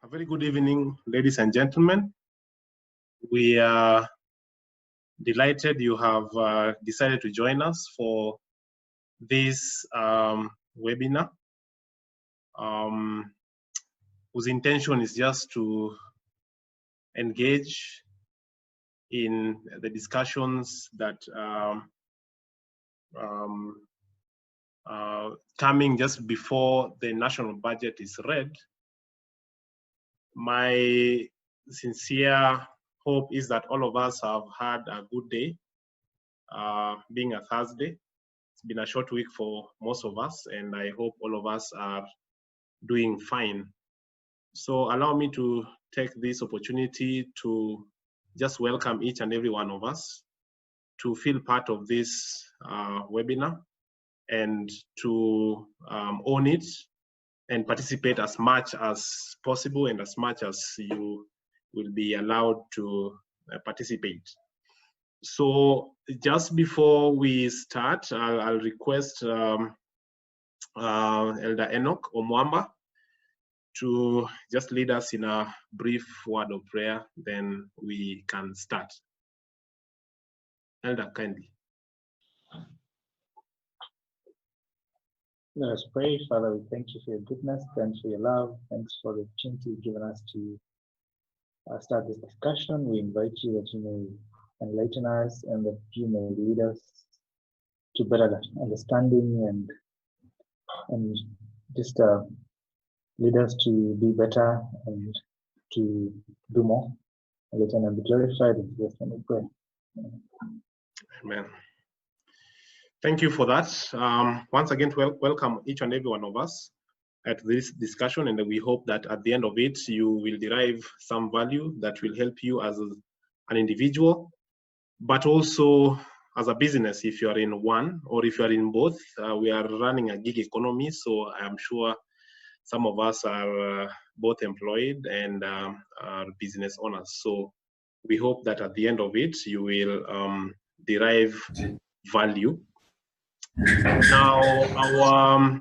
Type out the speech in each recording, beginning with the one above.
A very good evening, ladies and gentlemen. We are delighted you have decided to join us for this webinar, whose intention is just to engage in the discussions that coming just before the national budget is read. My sincere hope is that all of us have had a good day, being a Thursday. It's been a short week for most of us, and I hope all of us are doing fine. So allow me to take this opportunity to just welcome each and every one of us to feel part of this webinar and to own it and participate as much as possible and as much as you will be allowed to participate. So just before we start, I'll request Elder Enoch Omwamba to just lead us in a brief word of prayer, then we can start. Elder, kindly. Let us pray. Father, we thank you for your goodness, thanks for your love, thanks for the opportunity you've given us to start this discussion. We invite you that you may enlighten us and that you may lead us to better understanding and just lead us to be better and to do more. And let your name be glorified in Jesus' name we pray. Amen. Thank you for that. Once again, welcome each and every one of us at this discussion, and we hope that at the end of it, you will derive some value that will help you as an individual, but also as a business if you are in one or if you are in both. We are running a gig economy, so I'm sure some of us are both employed and are business owners. So we hope that at the end of it, you will derive value. Now, our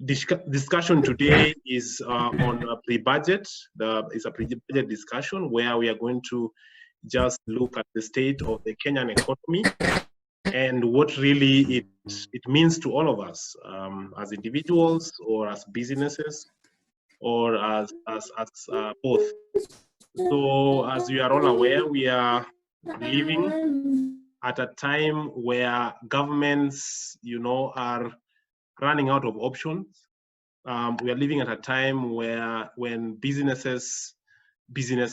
discussion today is on a pre-budget. It's a pre-budget discussion where we are going to just look at the state of the Kenyan economy and what really it means to all of us as individuals or as businesses or as both. So as you are all aware, we are living at a time where governments, are running out of options. We are living at a time when business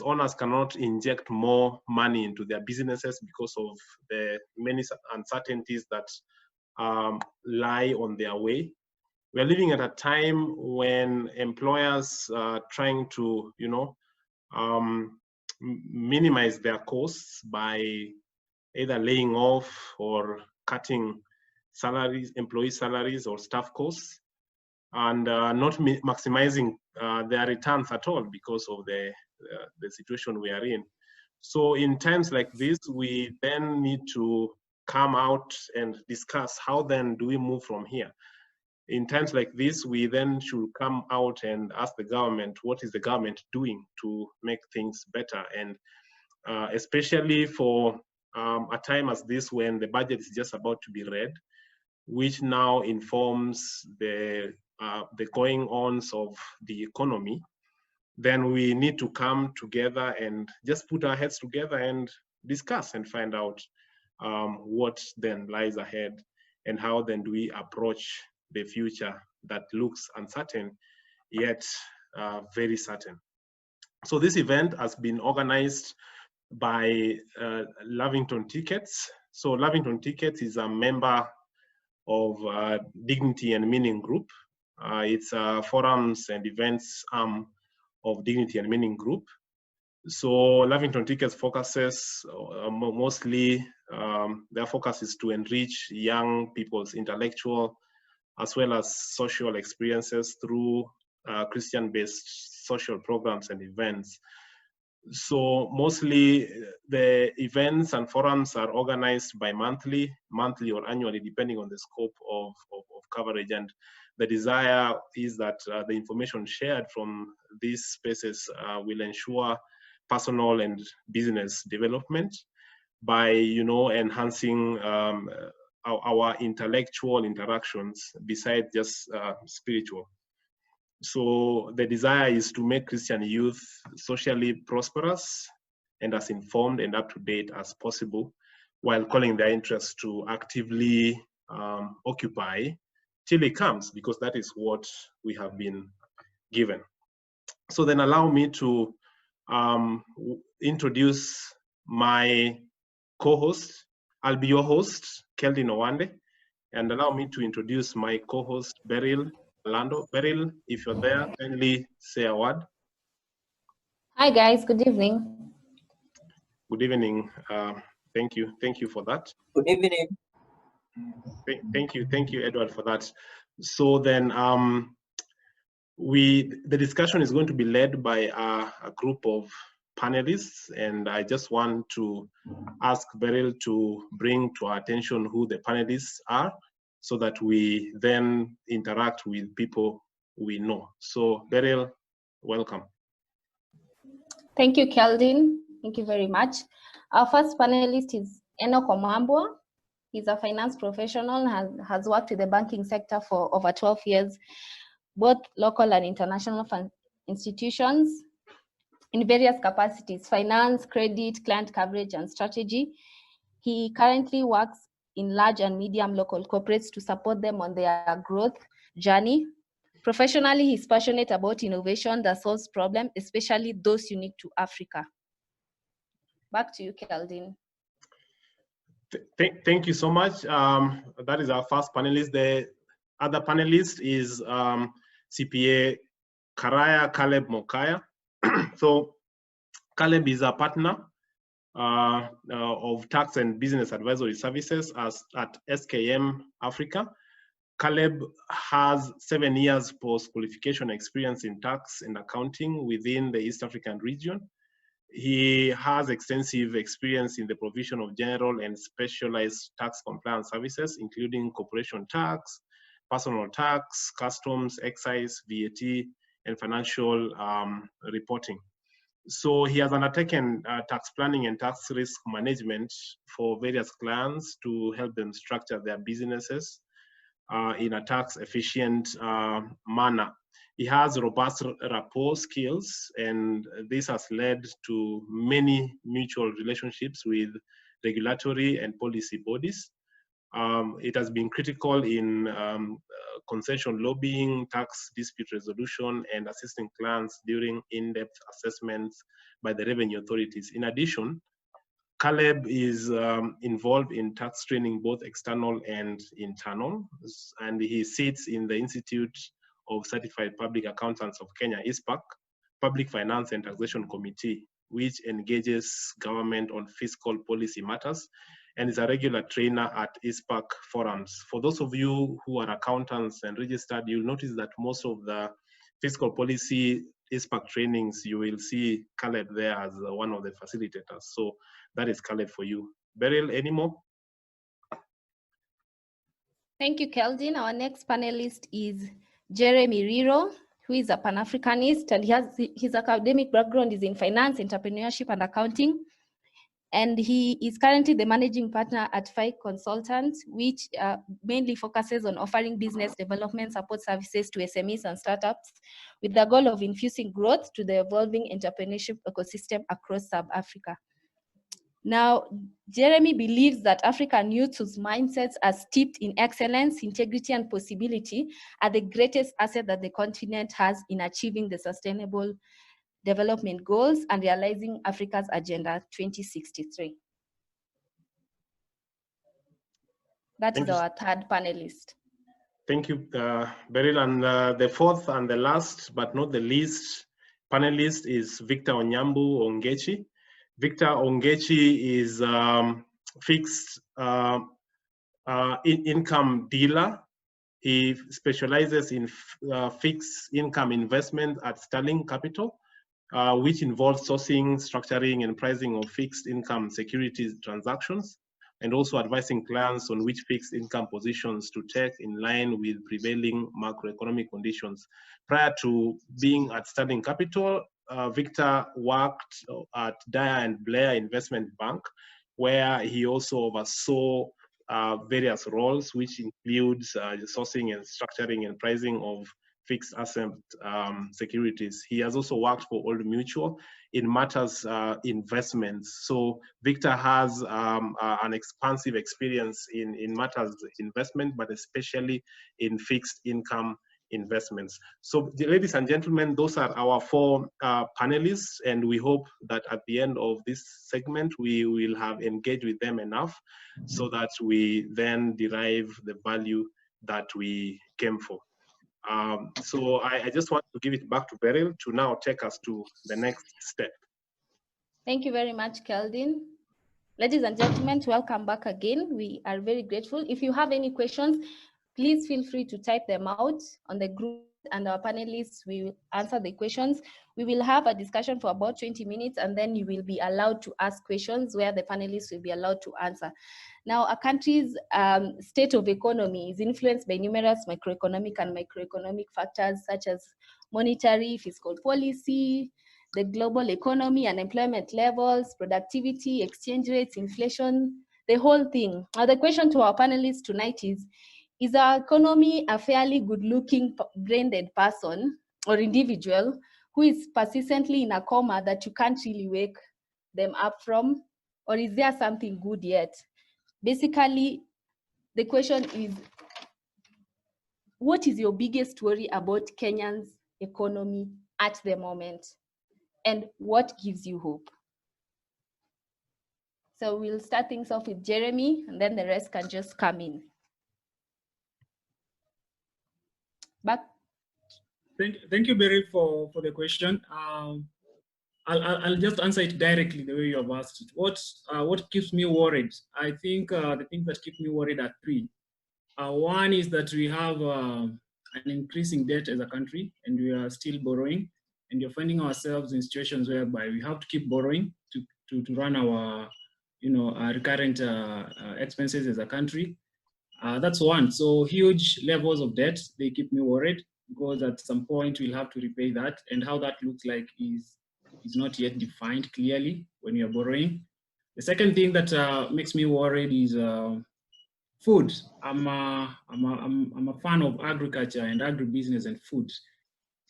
owners cannot inject more money into their businesses because of the many uncertainties that lie on their way. We are living at a time when employers are trying to, minimize their costs by either laying off or cutting salaries, employee salaries or staff costs, and not maximizing their returns at all because of the situation we are in. So in times like this, we then need to come out and discuss how then do we move from here. In times like this, we then should come out and ask the government, what is the government doing to make things better? And especially for a time as this when the budget is just about to be read, which now informs the going-ons of the economy, then we need to come together and just put our heads together and discuss and find out what then lies ahead and how then do we approach the future that looks uncertain, yet very certain. So this event has been organized by Lavington Tickets. So Lavington Tickets is a member of Dignity and Meaning Group. It's a forums and events arm of Dignity and Meaning Group. So Lavington Tickets focuses mostly, their focus is to enrich young people's intellectual as well as social experiences through Christian-based social programs and events. So mostly the events and forums are organized by monthly or annually, depending on the scope of coverage. And the desire is that the information shared from these spaces will ensure personal and business development by, enhancing our intellectual interactions besides just spiritual. So the desire is to make Christian youth socially prosperous and as informed and up to date as possible, while calling their interest to actively occupy till it comes, because that is what we have been given. So then allow me to introduce my co-host. I'll be your host, Keldin Owande, and allow me to introduce my co-host, Beryl Lando. Beryl, if you're there, kindly say a word. Hi guys, good evening. Good evening. Thank you for that. Good evening. Thank you, Edward, for that. So then, the discussion is going to be led by a group of panelists, and I just want to ask Beryl to bring to our attention who the panelists are, so that we then interact with people we know. So Beryl, welcome. Thank you, Keldin. Thank you very much. Our first panelist is Enoch Omambwa. He's a finance professional and has worked in the banking sector for over 12 years, both local and international institutions in various capacities: finance, credit, client coverage, and strategy. He currently works in large and medium local corporates to support them on their growth journey. Professionally, he's passionate about innovation that solves problems, especially those unique to Africa. Back to you, Keldin. Thank you so much. That is our first panelist. The other panelist is CPA Karaya Caleb Mokaya. So Caleb is a partner of tax and business advisory services at SKM Africa. Caleb has 7 years post-qualification experience in tax and accounting within the East African region. He has extensive experience in the provision of general and specialized tax compliance services, including corporation tax, personal tax, customs, excise, VAT, and financial reporting. So he has undertaken tax planning and tax risk management for various clients to help them structure their businesses in a tax efficient manner. He has robust rapport skills, and this has led to many mutual relationships with regulatory and policy bodies. It has been critical in concession lobbying, tax dispute resolution, and assisting clients during in-depth assessments by the revenue authorities. In addition, Caleb is involved in tax training, both external and internal, and he sits in the Institute of Certified Public Accountants of Kenya, ISPAC, Public Finance and Taxation Committee, which engages government on fiscal policy matters, and is a regular trainer at ISPAC forums. For those of you who are accountants and registered, you'll notice that most of the fiscal policy ISPAC trainings, you will see Caleb there as one of the facilitators. So that is Caleb for you. Beryl, any more? Thank you, Keldin. Our next panelist is Jeremy Riro, who is a Pan-Africanist, and his academic background is in finance, entrepreneurship, and accounting. And he is currently the managing partner at FI Consultants, which mainly focuses on offering business development support services to SMEs and startups with the goal of infusing growth to the evolving entrepreneurship ecosystem across Sub-Africa. Now, Jeremy believes that African youth whose mindsets are steeped in excellence, integrity, and possibility are the greatest asset that the continent has in achieving the sustainable development goals and realizing Africa's Agenda 2063. That is our third panelist. Thank you, Beryl. And the fourth and the last, but not the least, panelist is Victor Onyambu Ongechi. Victor Ongechi is fixed income dealer. He specializes in fixed income investment at Sterling Capital, which involves sourcing, structuring, and pricing of fixed income securities transactions. and also advising clients on which fixed income positions to take in line with prevailing macroeconomic conditions. Prior to being at Sterling Capital, Victor worked at Dyer and Blair Investment Bank, where he also oversaw various roles, which includes sourcing and structuring and pricing of fixed asset securities. He has also worked for Old Mutual in matters investments. So Victor has an expansive experience in matters investment, but especially in fixed income investments. So ladies and gentlemen, those are our 4 panelists, and we hope that at the end of this segment, we will have engaged with them enough so that we then derive the value that we came for. So I just want to give it back to Beryl to now take us to the next step. Thank you very much, Keldin. Ladies and gentlemen, welcome back again. We are very grateful. If you have any questions, please feel free to type them out on the group, and our panelists will answer the questions. We will have a discussion for about 20 minutes, and then you will be allowed to ask questions where the panelists will be allowed to answer. Now, a country's state of economy is influenced by numerous macroeconomic and microeconomic factors such as monetary, fiscal policy, the global economy, unemployment levels, productivity, exchange rates, inflation, the whole thing. Now, the question to our panelists tonight is our economy a fairly good-looking, brain-dead person or individual who is persistently in a coma that you can't really wake them up from? Or is there something good yet? Basically, the question is, what is your biggest worry about Kenya's economy at the moment? And what gives you hope? So we'll start things off with Jeremy, and then the rest can just come in. Back. Thank you, Beryl, for the question. I'll just answer it directly the way you have asked it. What keeps me worried? I think the things that keep me worried are 3. One is that we have an increasing debt as a country, and we are still borrowing, and you're finding ourselves in situations whereby we have to keep borrowing to run our our recurrent expenses as a country. That's one. So huge levels of debt, they keep me worried, because at some point we'll have to repay that, and how that looks like is not yet defined clearly when you're borrowing. The second thing that makes me worried is food. I'm a fan of agriculture and agribusiness and food.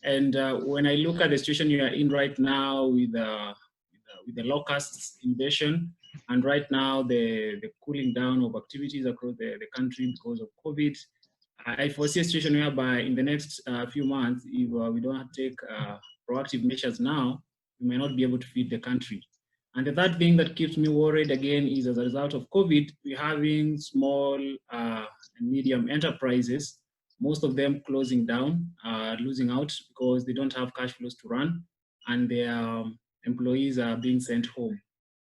And when I look at the situation you are in right now with the locusts invasion, and right now the cooling down of activities across the country because of COVID, I foresee a situation whereby in the next few months, if we don't take proactive measures now, we may not be able to feed the country. And the third thing that keeps me worried again is, as a result of COVID, we're having small and medium enterprises, most of them closing down, losing out because they don't have cash flows to run, and their employees are being sent home.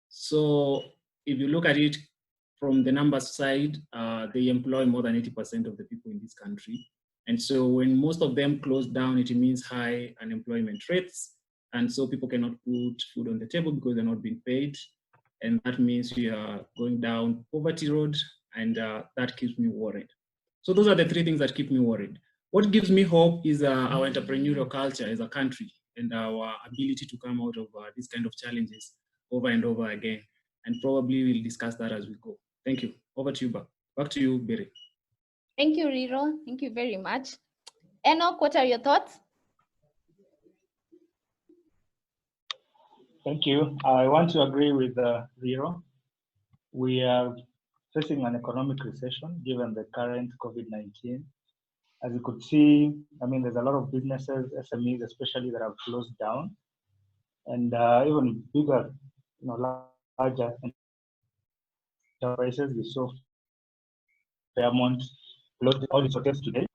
So if you look at it from the numbers side, they employ more than 80% of the people in this country. And so when most of them close down, it means high unemployment rates. And so people cannot put food on the table because they're not being paid. And that means we are going down poverty road, and that keeps me worried. So those are the 3 things that keep me worried. What gives me hope is our entrepreneurial culture as a country, and our ability to come out of these kind of challenges over and over again. And probably we'll discuss that as we go. Thank you. Over to you, back to you, Beryl. Thank you, Riro. Thank you very much. Enoch, what are your thoughts? Thank you. I want to agree with Riro. We are facing an economic recession given the current COVID-19. As you could see, I mean, there's a lot of businesses, SMEs especially, that have closed down, and even bigger, larger enterprises. We saw Fairmont closed all its hotels today,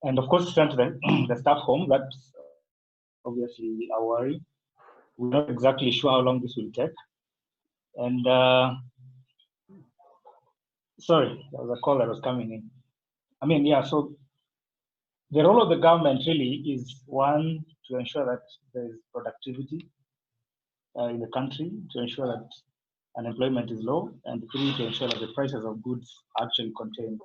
and of course, sent the staff home. That's obviously a worry. We're not exactly sure how long this will take. And sorry, there was a call that was coming in. I mean, yeah, so the role of the government really is, one, to ensure that there is productivity in the country, to ensure that unemployment is low, and 3, to ensure that the prices of goods are actually contained.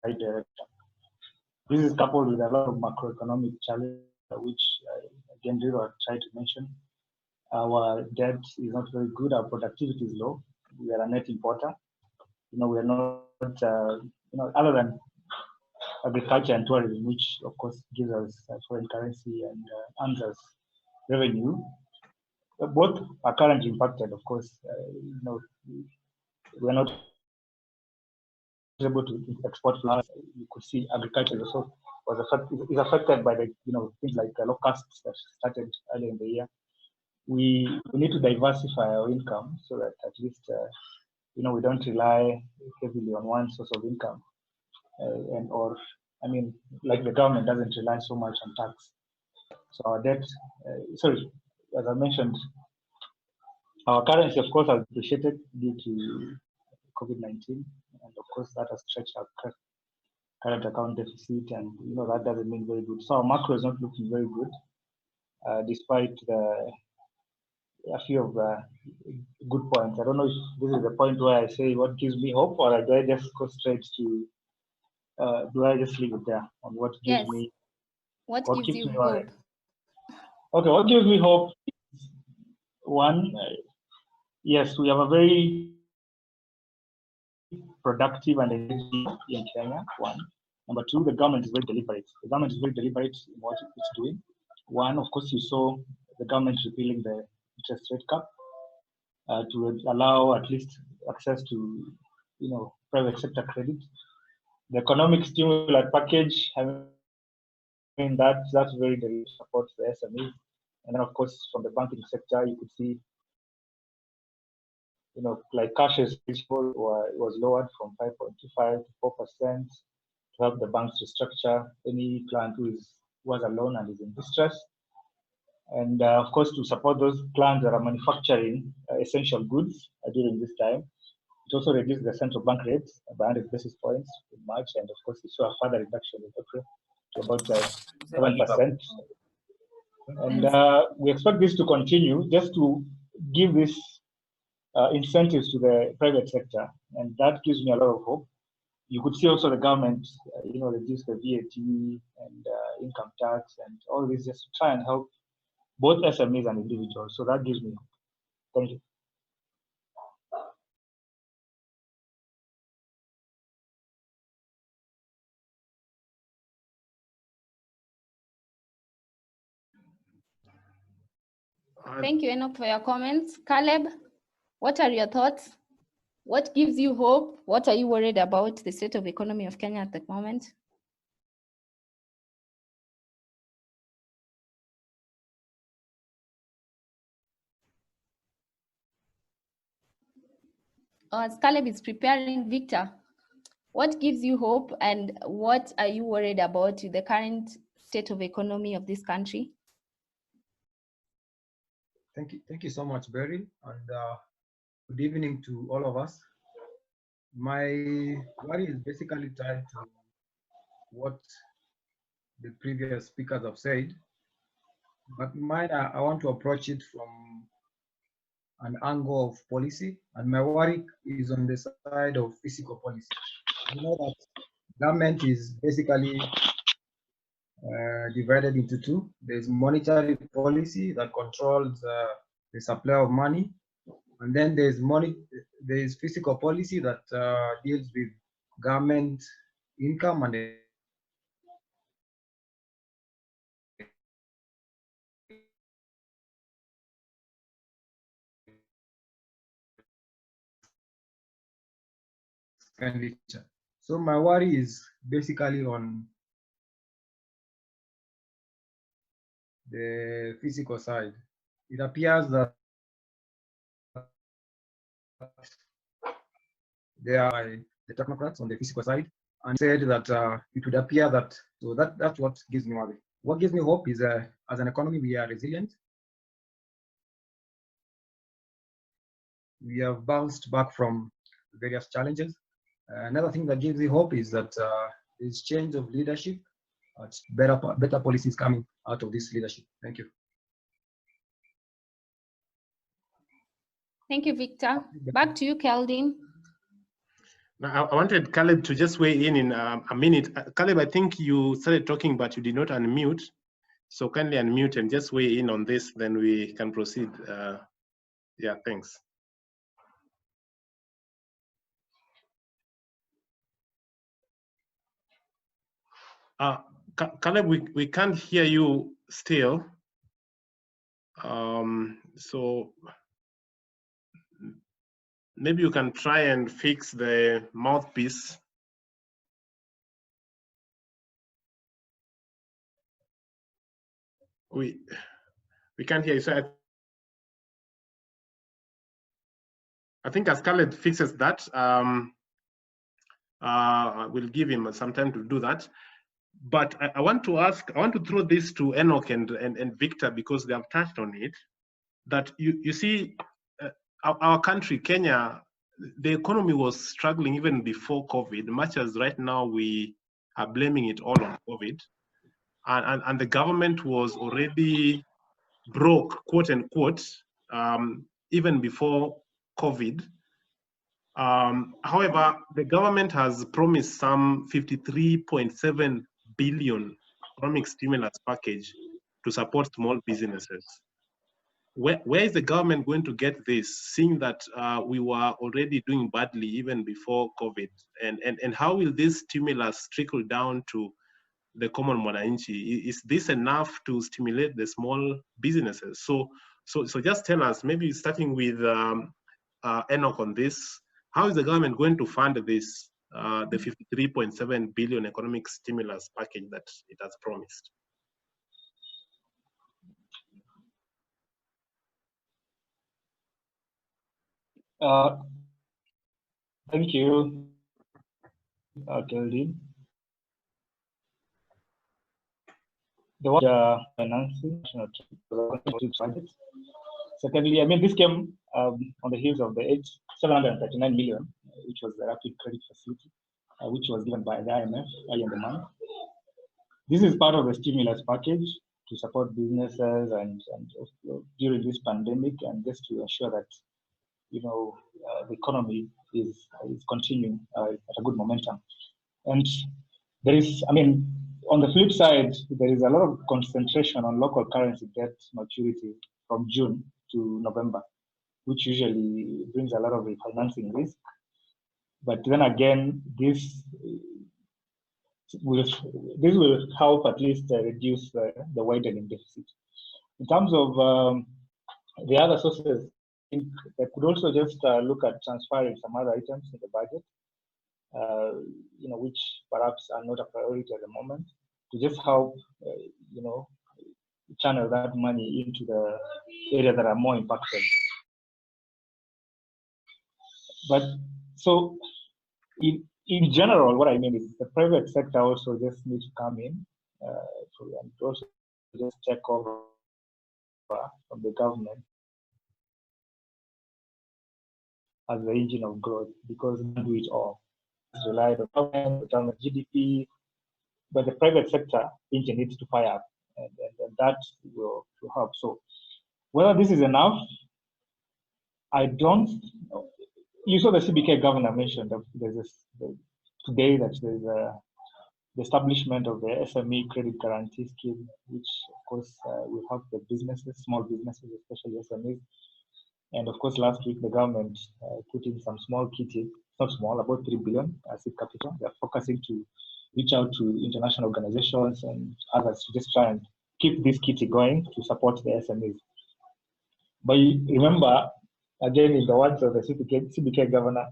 Right direction. This is coupled with a lot of macroeconomic challenges, which again, Riro tried to mention. Our debt is not very good. Our productivity is low. We are a net importer. We are not, other than agriculture and tourism, which of course gives us foreign currency and earns us revenue. Both are currently impacted, of course. We are not able to export flowers. You could see agriculture also is affected by the things like locusts that started earlier in the year. We need to diversify our income so that at least we don't rely heavily on one source of income, like the government doesn't rely so much on tax. So our debt, as I mentioned, our currency, of course, has depreciated due to COVID-19, and of course that has stretched our current account deficit, and that doesn't mean very good. So our macro is not looking very good, despite a few of the good points. I don't know if this is the point where I say what gives me hope, or do I just go straight to? Do I just leave it there on what gives me? What gives you hope? Okay, what gives me hope is, one, yes, we have a very productive and engaged in Kenya, one. Number two, the government is very deliberate. The government is very deliberate in what it's doing. One, of course, you saw the government repealing the interest rate cap to allow at least access to, private sector credit. The economic stimulus package, that's very deliberate support for the SMEs. And then, of course, from the banking sector, you could see, like cashes was lowered from 5.25 to 4% to help the banks restructure any client who was alone and is in distress. And of course, to support those clients that are manufacturing essential goods during this time. It also reduced the central bank rates by 100 basis points in March, and of course, we saw a further reduction in April to about 7%. And we expect this to continue, just to give this incentives to the private sector, and that gives me a lot of hope. You could see also the government, reduce the VAT and income tax and all this, just to try and help both SMEs and individuals. So that gives me hope. Thank you. Thank you, Enoch, for your comments. Caleb, what are your thoughts? What gives you hope? What are you worried about the state of economy of Kenya at the moment? As Caleb is preparing, Victor, what gives you hope and what are you worried about the current state of economy of this country? Thank you so much, Barry, and good evening to all of us. My worry is basically tied to what the previous speakers have said, but mine, I want to approach it from an angle of policy, and my worry is on the side of fiscal policy. You know that government is basically divided into two. There's monetary policy that controls the supply of money, and then there's fiscal policy that deals with government income and expenditure. So my worry is basically on the physical side. It appears that there are the technocrats on the physical side, and said that it would appear that, so that's what gives me worry. What gives me hope is as an economy, we are resilient. We have bounced back from various challenges. Another thing that gives me hope is that there's change of leadership, better policies coming out of this leadership. Thank you. Thank you, Victor. Back to you, Keldin. Now, I wanted Caleb to just weigh in a minute. Caleb, I think you started talking, but you did not unmute. So kindly unmute and just weigh in on this, then we can proceed. Yeah, thanks. Caleb, we can't hear you still. So maybe you can try and fix the mouthpiece. We can't hear you. So I think as Caleb fixes that, we'll give him some time to do that. But I want to throw this to Enoch and Victor, because they have touched on it. That you see, our country, Kenya, the economy was struggling even before COVID, much as right now we are blaming it all on COVID. And the government was already broke, quote unquote, even before COVID. However, the government has promised some 53.7 billion economic stimulus package to support small businesses. Where is the government going to get this, seeing that we were already doing badly even before COVID? And how will this stimulus trickle down to the common mwananchi? Is this enough to stimulate the small businesses? So just tell us, maybe starting with Enoch on this, how is the government going to fund this, the 53.7 billion economic stimulus package that it has promised? Thank you, Keldin. The one financing budget. Secondly, I mean, this came on the heels of the 739 million, which was the rapid credit facility, which was given by the IMF early in the month. This is part of the stimulus package to support businesses and during this pandemic, and just to ensure that the economy is continuing at a good momentum. And there is, I mean, on the flip side, there is a lot of concentration on local currency debt maturity from June to November, which usually brings a lot of refinancing risk. But then again, this will help at least reduce the widening deficit. In terms of the other sources, I think they could also just look at transferring some other items in the budget, which perhaps are not a priority at the moment, to just help, channel that money into the areas that are more impacted. But so, in general, what I mean is the private sector also just needs to come in and also just take over from the government as the engine of growth, because we do it all. It's relied on government GDP, but the private sector engine needs to fire up, and that will help. So whether this is enough, I don't know. You saw the CBK governor mentioned that today that there's the establishment of the SME credit guarantee scheme, which of course will help the businesses, small businesses, especially SMEs. And of course, last week the government put in some small kitty, not small, about 3 billion seed capital. They're focusing to reach out to international organizations and others to just try and keep this kitty going to support the SMEs. But remember, again, in the words of the CBK governor,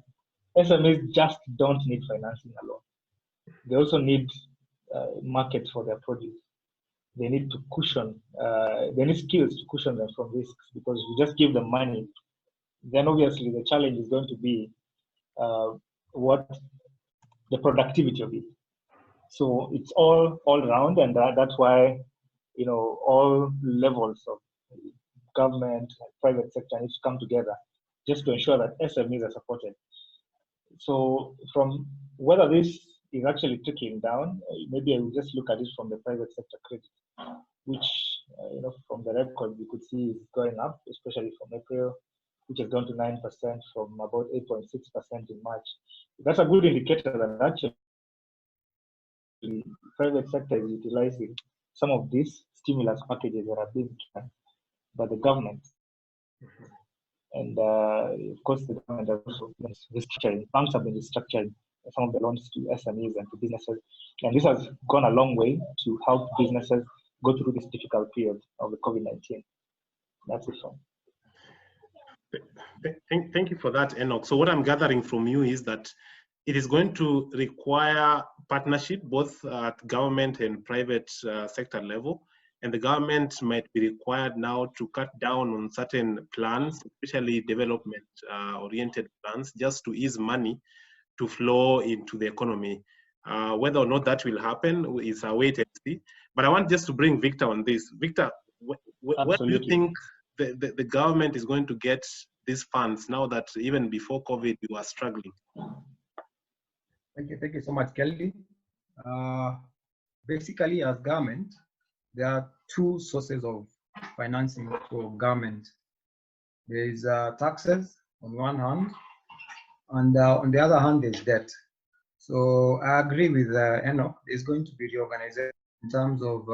SMEs just don't need financing alone. They also need markets for their produce. They need to cushion, they need skills to cushion them from risks, because if you just give them money, then obviously the challenge is going to be what the productivity of it. So it's all around, and that's why all levels of government and private sector needs to come together just to ensure that SMEs are supported. So from whether this is actually trickling down, maybe I will just look at it from the private sector credit, which from the record we could see is going up, especially from April. which has gone to 9% from about 8.6% in March. That's a good indicator that actually the private sector is utilizing some of these stimulus packages that are being given by the government. And of course, the government has also been restructuring, banks have been restructuring some of the loans to SMEs and to businesses. And this has gone a long way to help businesses go through this difficult period of the COVID-19. That's it. Thank you for that, Enoch. So what I'm gathering from you is that it is going to require partnership both at government and private sector level. And the government might be required now to cut down on certain plans, especially development-oriented plans, just to ease money to flow into the economy. Whether or not that will happen is a wait and see. But I want just to bring Victor on this. Victor, where do you think the government is going to get these funds now that even before COVID you are struggling? Thank you so much, Kelly. Basically, as government, there are two sources of financing for government. There is taxes on one hand, and on the other hand, there's debt. So I agree with Enoch. There's going to be reorganization in terms of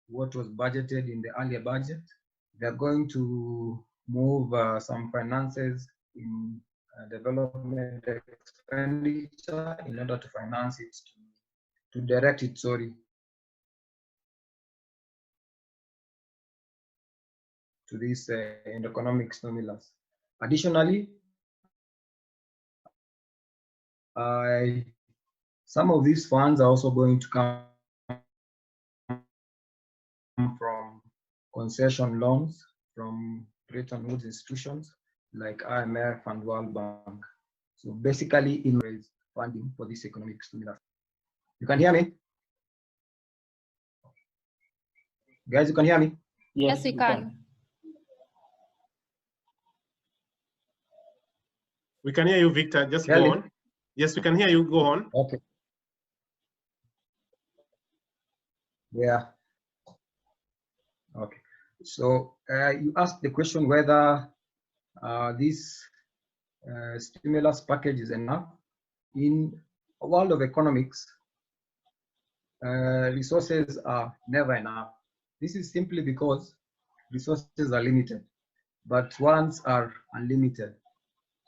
what was budgeted in the earlier budget. They're going to move some finances in development expenditure in order to finance it, to direct it, sorry, to this economic stimulus. Additionally, some of these funds are also going to come from concession loans from Bretton Woods institutions like IMF and World Bank. So basically, in funding for this economic stimulus. You can hear me? Guys, you can hear me? Yes, we can. We can hear you, Victor. Just Kelly? go on. Yes, we can hear you. Go on. Okay. Yeah. Okay. So you asked the question whether this stimulus package is enough. In a world of economics, resources are never enough. This is simply because resources are limited, but funds are unlimited.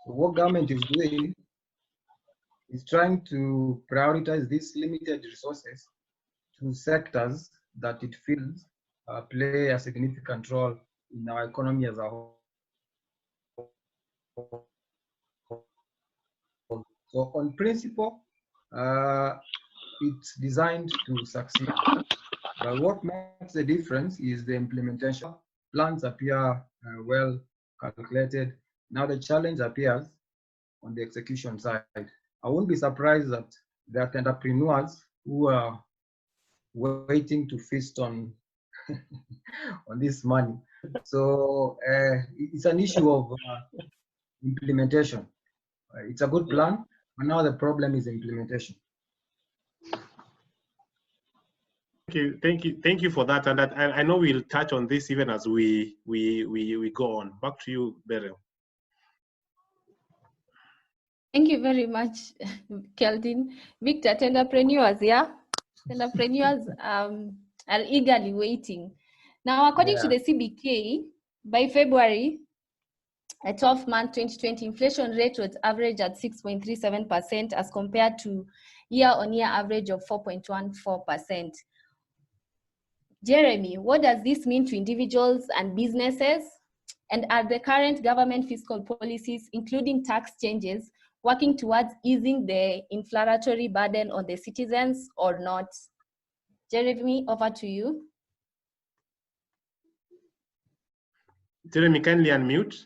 So what government is doing is trying to prioritize these limited resources to sectors that it feels play a significant role in our economy as a whole. So on principle, it's designed to succeed. But what makes the difference is the implementation. Plans appear well calculated. Now the challenge appears on the execution side. I won't be surprised that there are entrepreneurs who are waiting to feast on on this money. So it's an issue of implementation. It's a good plan, but now the problem is implementation. Thank you for that. And I know we'll touch on this even as we go on. Back to you, Beryl. Thank you very much, Keldin. Victor, entrepreneurs, yeah? Entrepreneurs are eagerly waiting. Now, according to the CBK, by February, a 12-month 2020 inflation rate was average at 6.37% as compared to year-on-year average of 4.14%. Jeremy, what does this mean to individuals and businesses? And are the current government fiscal policies, including tax changes, working towards easing the inflationary burden on the citizens or not? Jeremy, over to you. Jeremy, kindly unmute.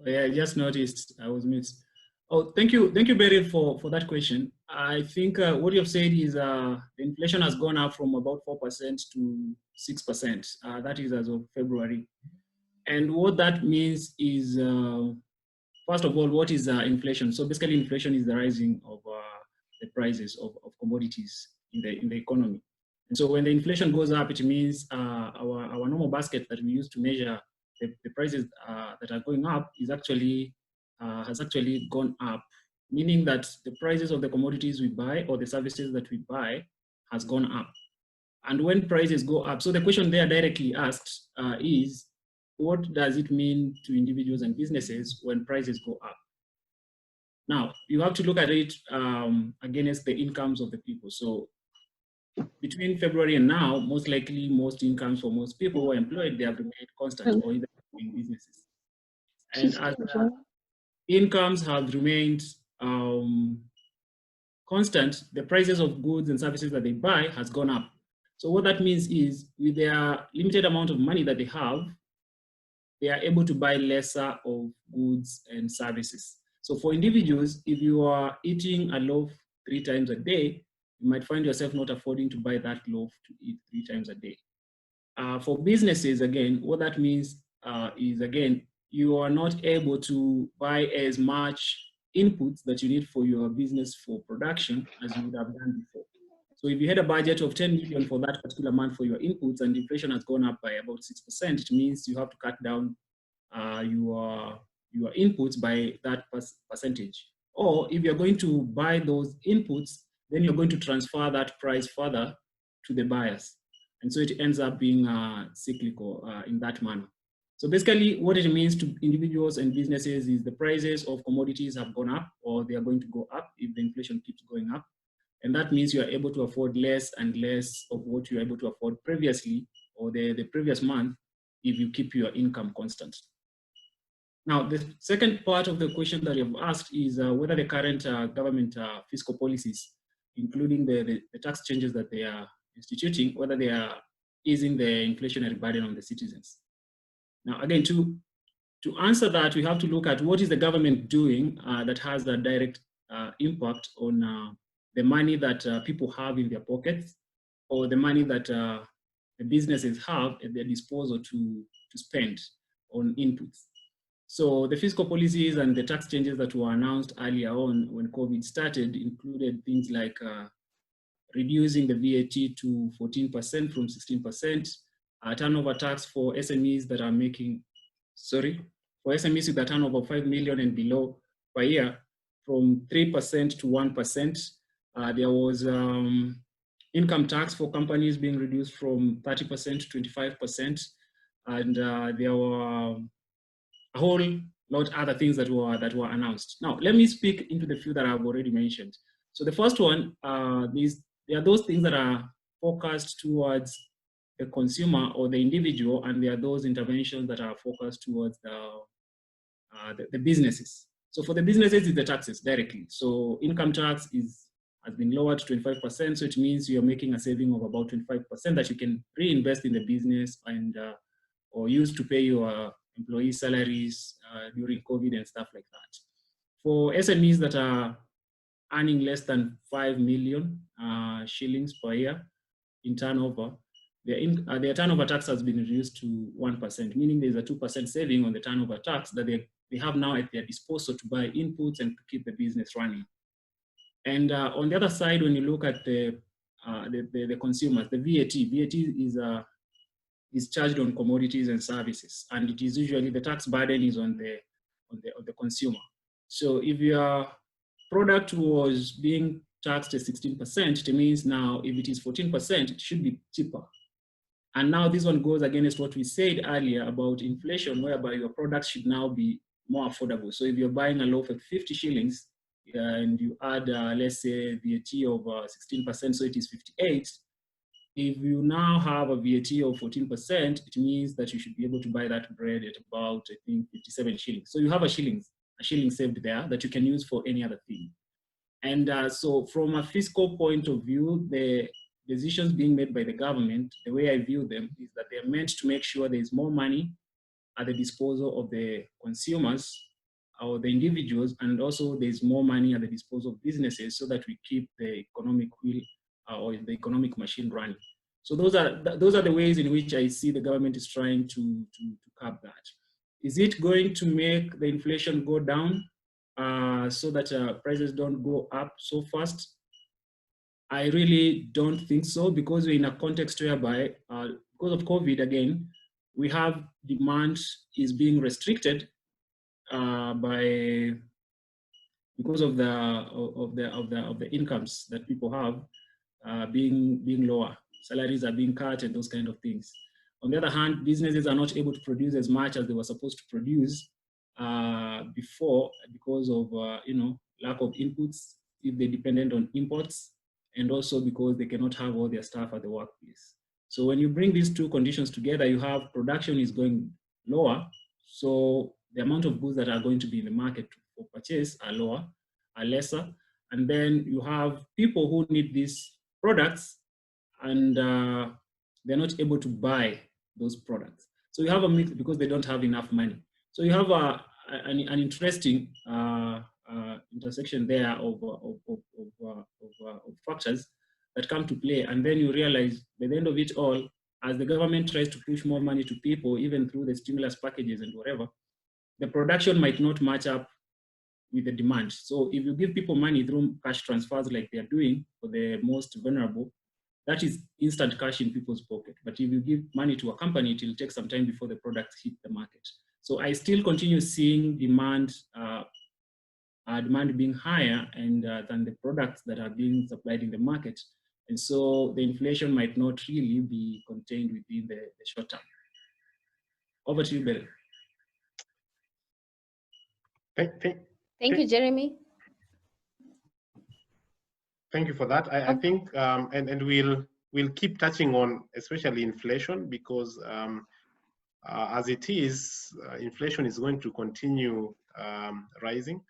Oh, yeah, I just noticed I was mute. Oh, thank you, Barry, for that question. I think what you've said is the inflation has gone up from about 4% to 6%. That is as of February. And what that means is, first of all, what is inflation? So basically, inflation is the rising of the prices of commodities in the economy. And so when the inflation goes up, it means our normal basket that we use to measure the prices that are going up is actually has actually gone up, meaning that the prices of the commodities we buy or the services that we buy has gone up. And when prices go up, so the question there directly asked is, what does it mean to individuals and businesses when prices go up? Now, you have to look at it against the incomes of the people. So between February and now, most likely most incomes for most people who are employed, they have remained constant or either in businesses. And as incomes have remained constant, the prices of goods and services that they buy has gone up. So what that means is with their limited amount of money that they have, they are able to buy lesser of goods and services. So for individuals, if you are eating a loaf 3 times a day, you might find yourself not affording to buy that loaf to eat 3 times a day. For businesses, again, what that means is, again, you are not able to buy as much inputs that you need for your business for production as you would have done before. So if you had a budget of 10 million for that particular month for your inputs and inflation has gone up by about 6%, it means you have to cut down your inputs by that percentage. Or if you're going to buy those inputs, then you're going to transfer that price further to the buyers. And so it ends up being cyclical in that manner. So basically what it means to individuals and businesses is the prices of commodities have gone up, or they are going to go up if the inflation keeps going up. And that means you are able to afford less and less of what you were able to afford previously or the previous month if you keep your income constant. Now, the second part of the question that you've asked is whether the current government fiscal policies, including the tax changes that they are instituting, whether they are easing the inflationary burden on the citizens. Now, again, to answer that, we have to look at what is the government doing that has a direct impact on the money that people have in their pockets, or the money that the businesses have at their disposal to spend on inputs. So the fiscal policies and the tax changes that were announced earlier on when COVID started included things like reducing the VAT to 14% from 16%, turnover tax for SMEs that are making, for SMEs with a turnover of 5 million and below per year, from 3% to 1%. There was income tax for companies being reduced from 30% to 25%, and there were a whole lot of other things that were announced. Now, let me speak into the few that I've already mentioned. So the first one is there are those things that are focused towards the consumer or the individual, and there are those interventions that are focused towards the businesses. So for the businesses, it's the taxes directly. So income tax has been lowered to 25%, so it means you're making a saving of about 25% that you can reinvest in the business and or use to pay your employee salaries during COVID and stuff like that. For SMEs that are earning less than 5 million shillings per year in turnover, their turnover tax has been reduced to 1%, meaning there's a 2% saving on the turnover tax that they have now at their disposal to buy inputs and to keep the business running. And on the other side, when you look at the consumers, the VAT is charged on commodities and services, and it is usually the tax burden is on the consumer. So if your product was being taxed at 16%, it means now if it is 14%, it should be cheaper. And now this one goes against what we said earlier about inflation, whereby your product should now be more affordable. So if you're buying a loaf at 50 shillings and you add, let's say, VAT of 16%, so it is 58. If you now have a VAT of 14%, it means that you should be able to buy that bread at about, I think, 57 shillings. So you have a shilling saved there that you can use for any other thing. And so from a fiscal point of view, the decisions being made by the government, the way I view them is that they're meant to make sure there's more money at the disposal of the consumers or the individuals, and also there's more money at the disposal of businesses so that we keep the economic wheel or the economic machine running. So those are the ways in which I see the government is trying to curb that. Is it going to make the inflation go down so that prices don't go up so fast? I really don't think so, because we're in a context whereby, because of COVID again, we have demand is being restricted because of the incomes that people have being lower. Salaries are being cut and those kind of things. On the other hand, businesses are not able to produce as much as they were supposed to produce before because of lack of inputs if they're dependent on imports, and also because they cannot have all their staff at the workplace. So when you bring these two conditions together, you have production is going lower, so the amount of goods that are going to be in the market for purchase are lower, are lesser, and then you have people who need these products and they're not able to buy those products. So you have a mix because they don't have enough money. So you have an interesting intersection there of factors that come to play. And then you realize by the end of it all, as the government tries to push more money to people, even through the stimulus packages and whatever, the production might not match up with the demand. So if you give people money through cash transfers like they're doing for the most vulnerable, that is instant cash in people's pocket. But if you give money to a company, it will take some time before the products hit the market. So I still continue seeing demand being higher and than the products that are being supplied in the market. And so the inflation might not really be contained within the short term. Over to you, Beryl. Thank you, Jeremy. Thank you for that. I think, and we'll keep touching on especially inflation, because as it is, inflation is going to continue rising.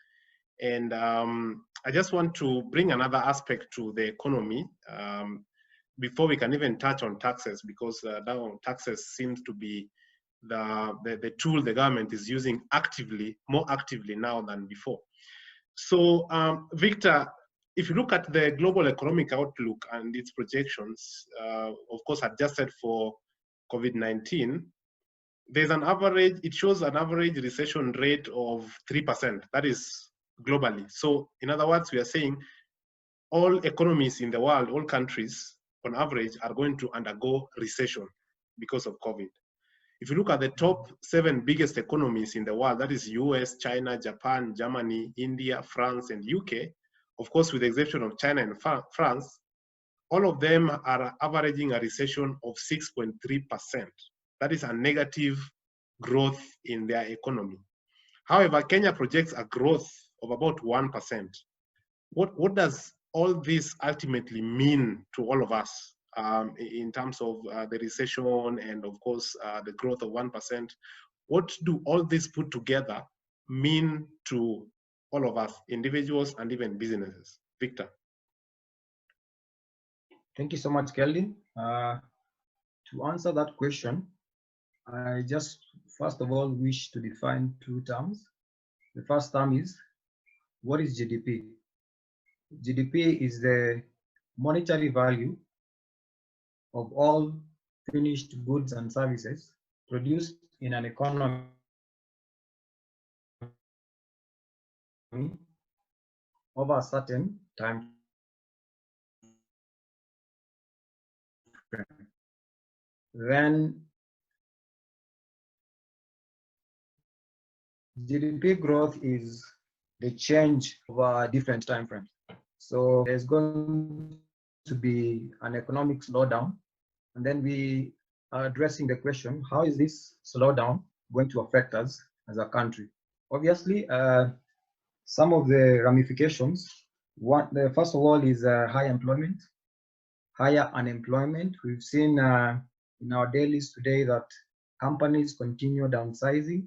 And I just want to bring another aspect to the economy before we can even touch on taxes, because now taxes seems to be the tool the government is using more actively now than before. So Victor, if you look at the global economic outlook and its projections, of course adjusted for COVID-19, there's an average, it shows an average recession rate of 3%. That is globally. So in other words, we are saying all economies in the world, all countries on average are going to undergo recession because of COVID. If you look at the top 7 biggest economies in the world, that is US, China, Japan, Germany, India, France, and UK, of course, with the exception of China and France, all of them are averaging a recession of 6.3%. That is a negative growth in their economy. However, Kenya projects a growth of about 1%. What does all this ultimately mean to all of us in terms of the recession and, of course, the growth of 1%? What do all this put together mean to all of us, individuals and even businesses? Victor. Thank you so much, Kelvin. To answer that question, I just first of all wish to define 2 terms. The first term is, what is GDP? GDP is the monetary value of all finished goods and services produced in an economy over a certain time frame. Then GDP growth is the change over different time frames. So there's going to be an economic slowdown, and then we are addressing the question, how is this slowdown going to affect us as a country? Obviously, some of the ramifications, first of all is high employment, higher unemployment. We've seen in our dailies today that companies continue downsizing.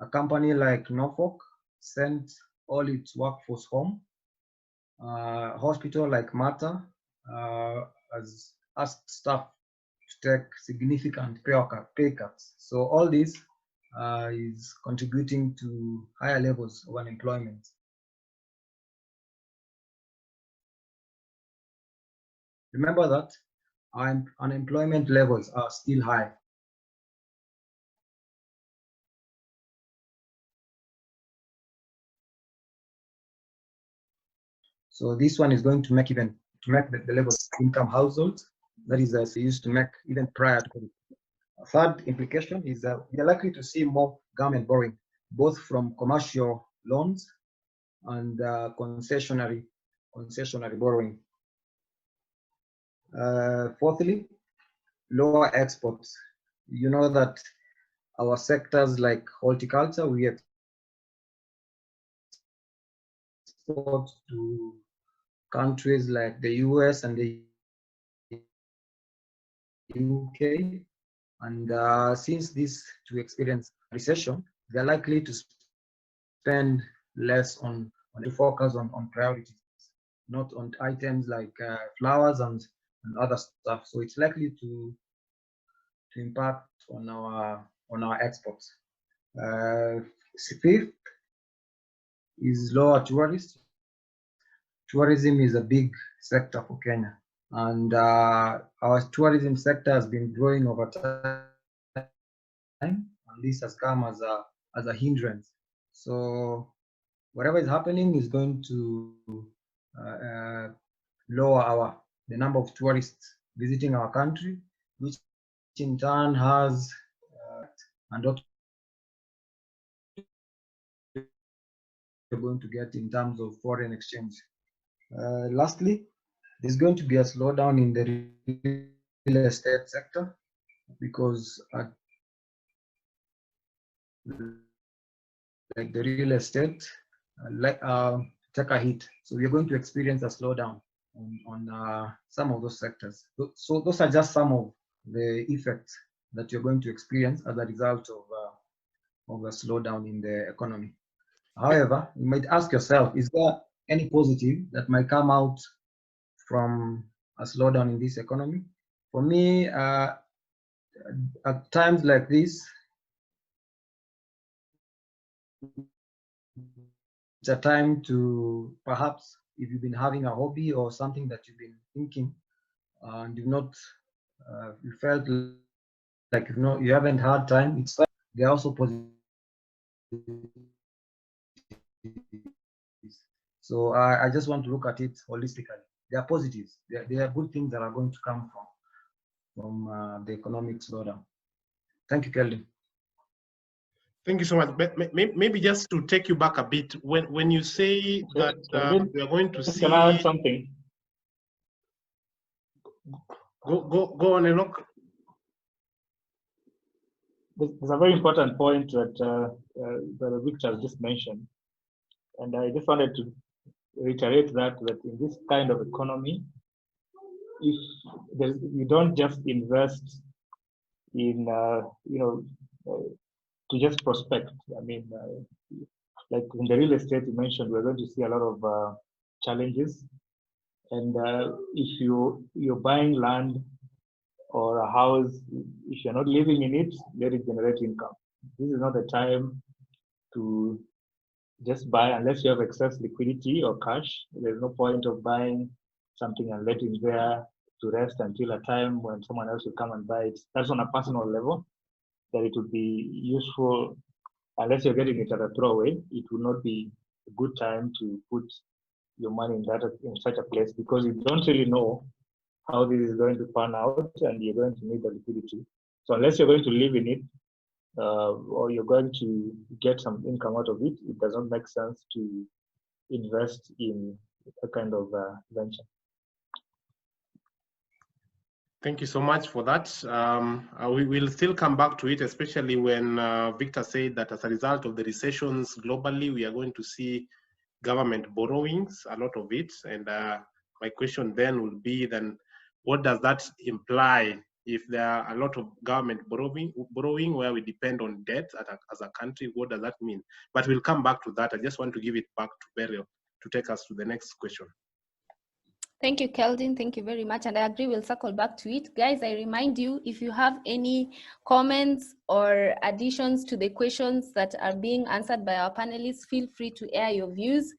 A company like Norfolk sent all its workforce home. A hospital like Mata has asked staff to take significant pay cuts. So all this is contributing to higher levels of unemployment. Remember that our unemployment levels are still high. So this one is going to make the level of income households, that is as they used to make even prior to COVID. third implication is that we are likely to see more government borrowing, both from commercial loans and concessionary borrowing. Fourthly, lower exports. You know that our sectors like horticulture, we export to countries like the US and the UK, and since these to experience recession, they're likely to spend less on to focus on priorities, not on items like flowers and other stuff. So it's likely to impact on our exports. Fifth is lower tourism. Tourism is a big sector for Kenya, and our tourism sector has been growing over time, and this has come as a hindrance. So whatever is happening is going to lower the number of tourists visiting our country, which in turn has and what we're going to get in terms of foreign exchange. Lastly, there's going to be a slowdown in the real estate sector because like the real estate take a hit. So we're going to experience a slowdown on some of those sectors. So those are just some of the effects that you're going to experience as a result of a slowdown in the economy. However, you might ask yourself, is there any positive that might come out from a slowdown in this economy? For me, at times like this, it's a time to perhaps, if you've been having a hobby or something that you've been thinking and you've not, you felt like you haven't had time, it's like they're also positive. So I just want to look at it holistically. There are positives. There are good things that are going to come from the economic slowdown. Thank you, Kelly. Thank you so much. But maybe just to take you back a bit, when you say that we are going to see, can I add something? Go on, Enoch. There's a very important point that Victor just mentioned, and I just wanted to reiterate that in this kind of economy, if you don't just invest in to just prospect. I mean, like in the real estate you mentioned, we're going to see a lot of challenges, and if you're buying land or a house, if you're not living in it, let it generate income. This is not the time to just buy unless you have excess liquidity or cash. There's no point of buying something and letting it there to rest until a time when someone else will come and buy it. That's on a personal level, that it would be useful. Unless you're getting it at a throwaway, it would not be a good time to put your money in such a place, because you don't really know how this is going to pan out, and you're going to need the liquidity. So unless you're going to live in it, or you're going to get some income out of it, it does not make sense to invest in a kind of venture. Thank you so much for that. We will still come back to it, especially when Victor said that as a result of the recessions globally, we are going to see government borrowings, a lot of it. And my question then will be, then what does that imply if there are a lot of government borrowing where we depend on debt as a country? What does that mean? But we'll come back to that. I just want to give it back to Beryl to take us to the next question. Thank you, Keldin. Thank you very much. And I agree, we'll circle back to it. Guys, I remind you, if you have any comments or additions to the questions that are being answered by our panelists, feel free to air your views.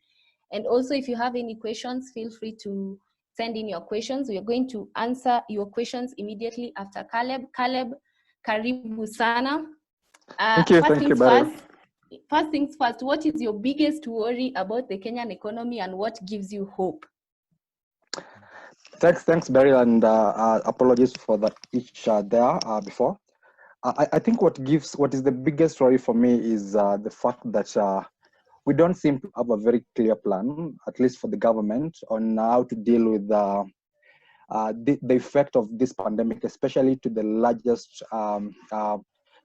And also, if you have any questions, feel free to send in your questions. We are going to answer your questions immediately after Caleb. Caleb, karibu sana. Thank you, Beryl. First things first, what is your biggest worry about the Kenyan economy and what gives you hope? Thanks, Beryl, and apologies for that each there before. I think what is the biggest worry for me is the fact that we don't seem to have a very clear plan, at least for the government, on how to deal with the effect of this pandemic, especially to the largest, to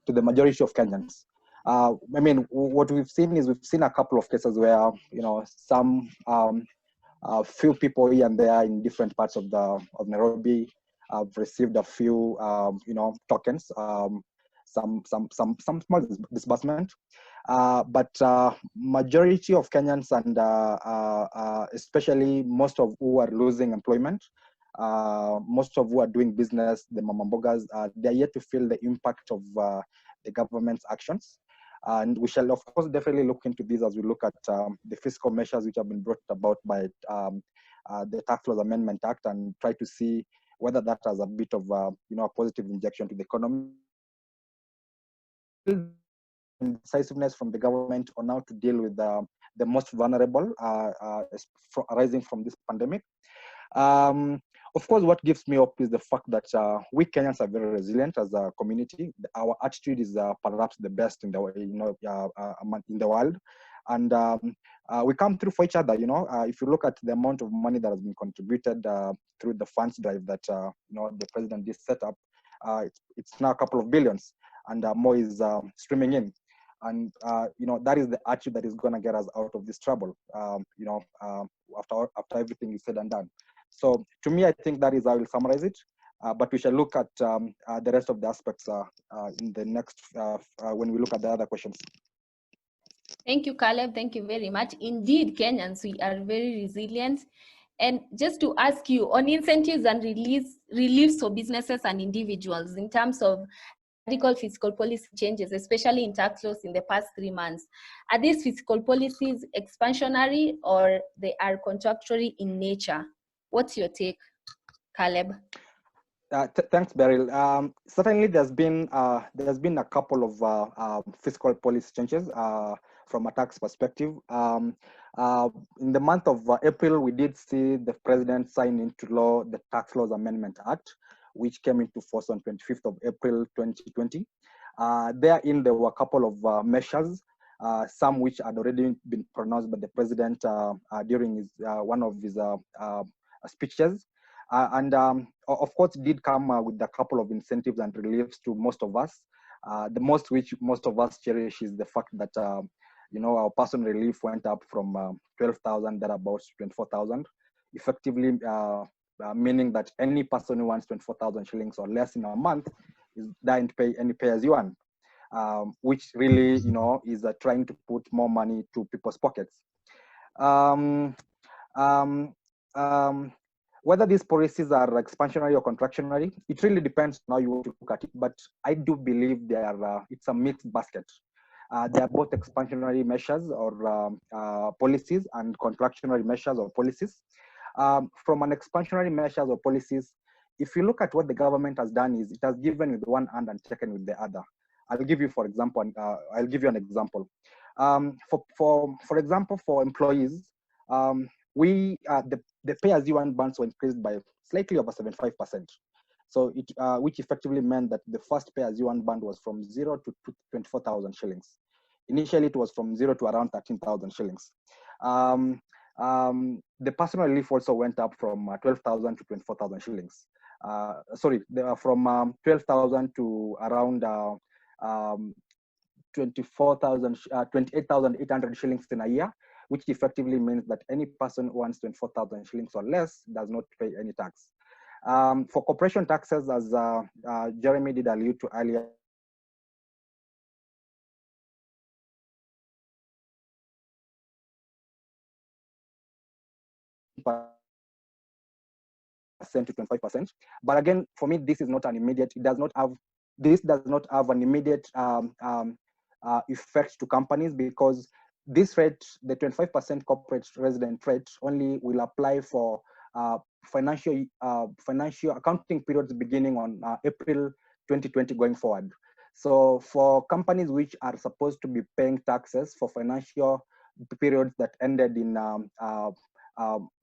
the majority of Kenyans. I mean, what we've seen is we've seen a couple of cases where, you know, some few people here and there in different parts of Nairobi have received a few, you know, tokens, some small disbursement. But majority of Kenyans and especially most of who are losing employment, most of who are doing business, the mama mbogas, they're yet to feel the impact of the government's actions. And we shall, of course, definitely look into this as we look at the fiscal measures which have been brought about by the Tax Laws Amendment Act, and try to see whether that has a bit of you know, a positive injection to the economy. Decisiveness from the government on how to deal with the most vulnerable arising from this pandemic. Of course, what gives me hope is the fact that we Kenyans are very resilient as a community. Our attitude is perhaps the best in the, you know, in the world, and we come through for each other. You know, if you look at the amount of money that has been contributed through the funds drive that you know, the president did set up, it's now a couple of billions, and more is streaming in. And you know, that is the attitude that is going to get us out of this trouble. You know, after everything is said and done. So to me, I think that is how I will summarize it. But we shall look at the rest of the aspects in the next when we look at the other questions. Thank you, Caleb. Thank you very much. Indeed, Kenyans, we are very resilient. And just to ask you on incentives and reliefs for businesses and individuals in terms of radical fiscal policy changes, especially in tax laws in the past 3 months, are these fiscal policies expansionary or they are contractory in nature? What's your take, Caleb? Thanks, Beryl. Certainly, there's been a couple of fiscal policy changes from a tax perspective. In the month of April, we did see the president sign into law the Tax Laws Amendment Act, which came into force on 25th of April 2020. Therein, there were a couple of measures, some which had already been pronounced by the president during his one of his speeches. And of course, it did come with a couple of incentives and reliefs to most of us. The most which most of us cherish is the fact that you know, our personal relief went up from 12,000 thereabouts to 24,000, effectively meaning that any person who wants 24,000 shillings or less in a month is dying to pay any pay as you earn, which really, you know, is trying to put more money to people's pockets. Whether these policies are expansionary or contractionary, it really depends on how you want to look at it. But I do believe they are, it's a mixed basket. They are both expansionary measures or policies and contractionary measures or policies. From an expansionary measures or policies, if you look at what the government has done is it has given with one hand and taken with the other. I'll give you, for example, I'll give you an example. For example, for employees, the pay-as-you-earn bonds were increased by slightly over 75%. So it, which effectively meant that the first pay-as-you-earn band was from 0 to 24,000 shillings. Initially, it was from 0 to around 13,000 shillings. The personal relief also went up from 12,000 to 24,000 shillings. Sorry, they are from 12,000 to around 28,800 shillings in a year, which effectively means that any person who earns 24,000 shillings or less does not pay any tax. For corporation taxes, as Jeremy did allude to earlier, to 25%. But again, for me, this is not an immediate. It does not have. This does not have an immediate effect to companies, because this rate, the 25% corporate resident rate, only will apply for financial accounting periods beginning on April 2020 going forward. So for companies which are supposed to be paying taxes for financial periods that ended in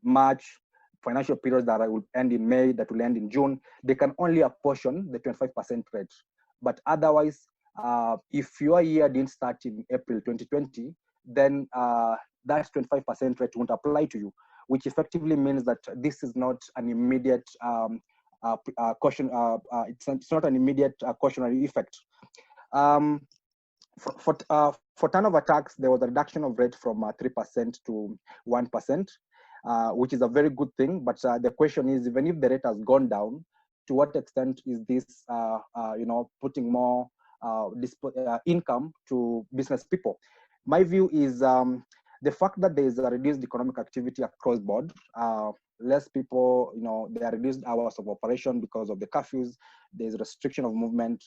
March, financial periods that will end in May, that will end in June, they can only apportion the 25% rate But otherwise, if your year didn't start in April 2020, then that 25% rate won't apply to you, which effectively means that this is not an immediate it's not an immediate cautionary effect. For turnover tax, there was a reduction of rate from 3% to 1%, which is a very good thing. But the question is, even if the rate has gone down, to what extent is this, putting more income to business people? My view is the fact that there is a reduced economic activity across board. Less people, there are reduced hours of operation because of the curfews. There's restriction of movement.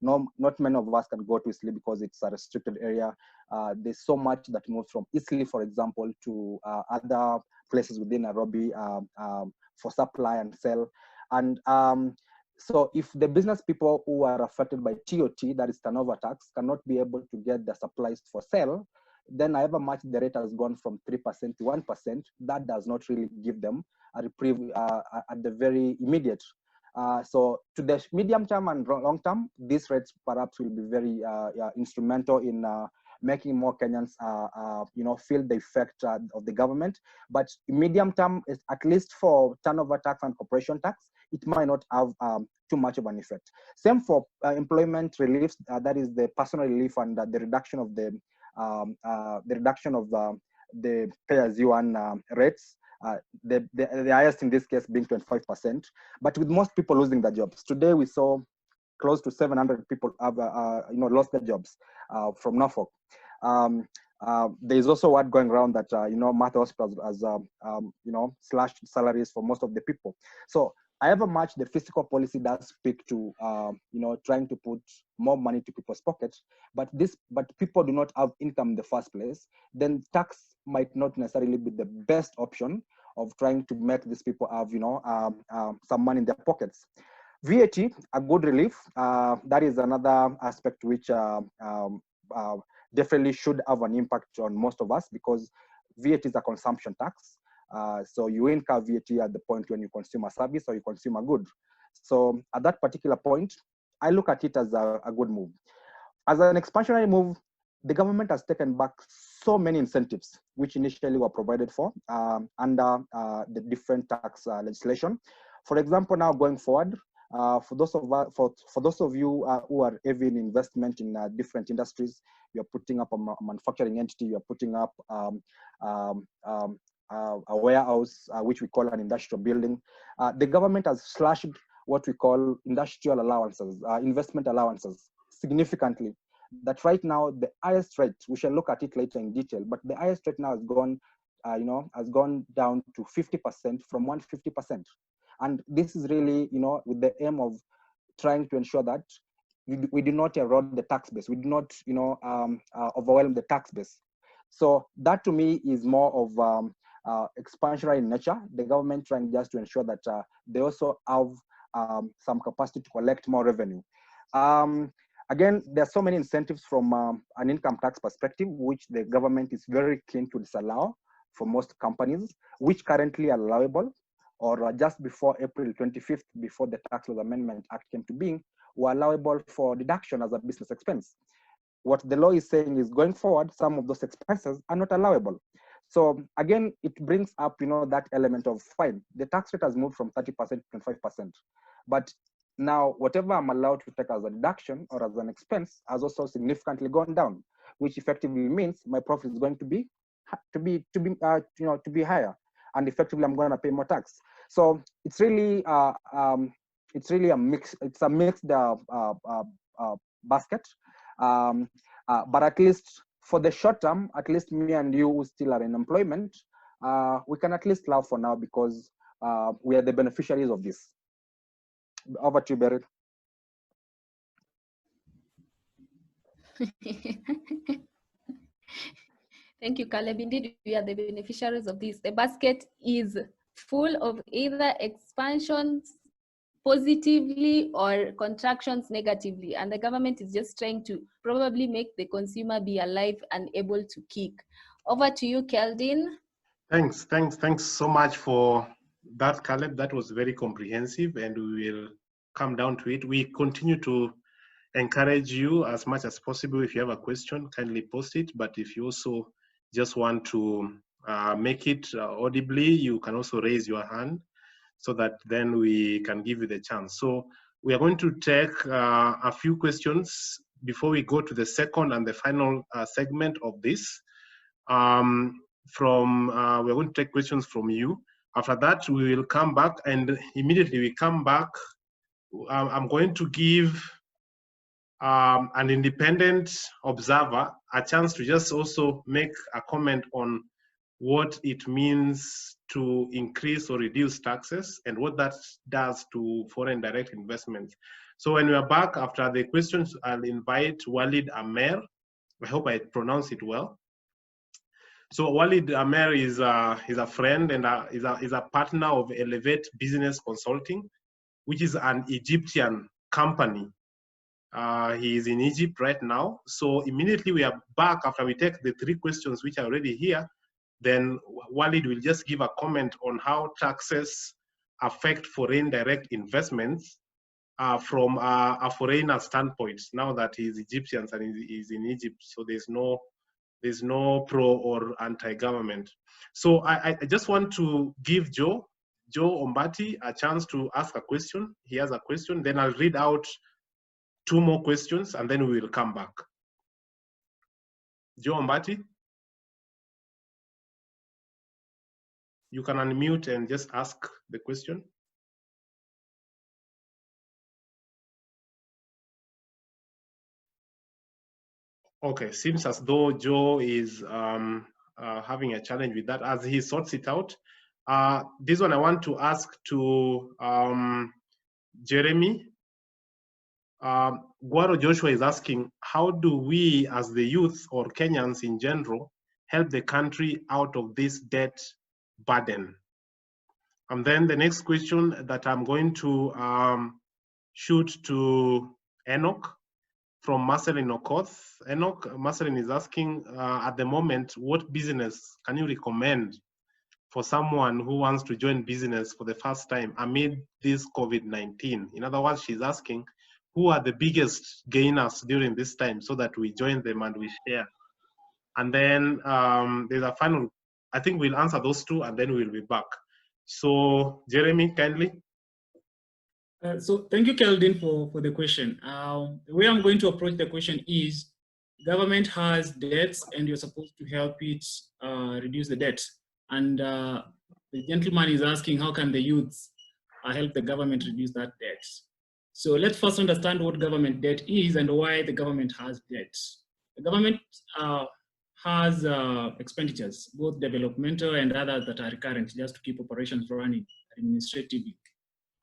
Not many of us can go to Eastleigh because it's a restricted area. There's so much that moves from Eastleigh, for example, to other places within Nairobi for supply and sell. And so if the business people who are affected by TOT, that is turnover tax, cannot be able to get the supplies for sale, then however much the rate has gone from 3% to 1%, that does not really give them a reprieve at the very immediate. So to the medium term and long term, these rates perhaps will be very instrumental in making more Kenyans feel the effect of the government. But medium term, is at least for turnover tax and corporation tax, it might not have too much of an effect. Same for employment reliefs, that is the personal relief and the reduction of the pay-as-you-earn rates, the highest in this case being 25%. But with most people losing their jobs, today we saw close to 700 people have lost their jobs from Norfolk. There is also word going around that Martha Hospital has slashed salaries for most of the people. So however much the fiscal policy does speak to trying to put more money to people's pockets, but people do not have income in the first place, then tax might not necessarily be the best option of trying to make these people have some money in their pockets. VAT, a good relief. That is another aspect which definitely should have an impact on most of us, because VAT is a consumption tax. So you incur VAT at the point when you consume a service or you consume a good. So at that particular point, I look at it as a good move. As an expansionary move, the government has taken back so many incentives which initially were provided for under the different tax legislation. For example, now going forward, for those of you who are heavy in investment in different industries, you're putting up a manufacturing entity, you're putting up a warehouse, which we call an industrial building. The government has slashed what we call industrial allowances, investment allowances, significantly. That right now, the highest rate, we shall look at it later in detail, but the highest rate now has gone, has gone down to 50% from 150%. And this is really, with the aim of trying to ensure that we do not erode the tax base. We do not, overwhelm the tax base. So that to me is more of expansionary in nature. The government trying just to ensure that they also have some capacity to collect more revenue. Again, there are so many incentives from an income tax perspective, which the government is very keen to disallow for most companies, which currently are allowable, or just before April 25th, before the Tax Laws Amendment Act came to being, were allowable for deduction as a business expense. What the law is saying is going forward, some of those expenses are not allowable. So again, it brings up, that element of fine. The tax rate has moved from 30% to 25%. But now, whatever I'm allowed to take as a deduction or as an expense has also significantly gone down, which effectively means my profit is going to be higher, and effectively I'm going to pay more tax. So it's really a mix. It's a mixed basket. But at least for the short term, at least me and you who still are in employment, we can at least laugh for now, because we are the beneficiaries of this. Over to you, Beryl. Thank you, Caleb. Indeed, we are the beneficiaries of this. The basket is full of either expansions positively or contractions negatively, and the government is just trying to probably make the consumer be alive and able to kick. Over to you, Keldin. Thanks so much for that, Caleb. That was very comprehensive, and we will come down to it. We continue to encourage you as much as possible. If you have a question, kindly post it. But if you also just want to make it audibly, you can also raise your hand so that then we can give you the chance. So we are going to take a few questions before we go to the second and the final segment of this. We're going to take questions from you. After that, we will come back, and immediately we come back, I'm going to give an independent observer a chance to just also make a comment on what it means to increase or reduce taxes and what that does to foreign direct investments. So when we are back after the questions, I'll invite Walid Amer. I hope I pronounce it well. So Walid Amer is a friend and is a partner of Elevate Business Consulting, which is an Egyptian company. He is in Egypt right now. So immediately we are back after we take the 3 questions which are already here. Then Walid will just give a comment on how taxes affect foreign direct investments from a foreigner standpoint, now that he's Egyptian and he's in Egypt. So there's no pro or anti-government. So I just want to give Joe Ombati a chance to ask a question. He has a question, then I'll read out 2 more questions and then we will come back. Joe Ombati, you can unmute and just ask the question. Okay, seems as though Joe is having a challenge with that as he sorts it out. This one I want to ask to Jeremy. Guaro Joshua is asking, how do we as the youth or Kenyans in general help the country out of this debt burden? And then the next question that I'm going to shoot to Enoch from Marcelin Okoth. Enoch, Marcelin is asking, at the moment, what business can you recommend for someone who wants to join business for the first time amid this COVID-19? In other words, she's asking, who are the biggest gainers during this time so that we join them and we share? And then there's a final, I think we'll answer those 2 and then we'll be back. So Jeremy, kindly. So thank you, Keldin, for the question. The way I'm going to approach the question is, government has debts and you're supposed to help it reduce the debt. And the gentleman is asking, how can the youths help the government reduce that debt? So let's first understand what government debt is and why the government has debt. The government has expenditures, both developmental and others that are recurrent, just to keep operations running administratively.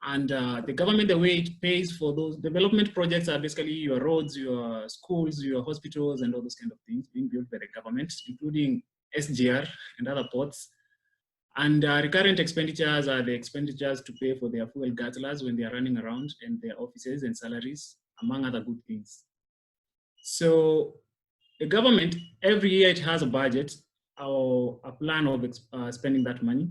And the government, the way it pays for those development projects are basically your roads, your schools, your hospitals, and all those kind of things being built by the government, including SGR and other ports. And recurrent expenditures are the expenditures to pay for their fuel guzzlers when they are running around and their offices and salaries, among other good things. So the government, every year it has a budget or a plan of spending that money.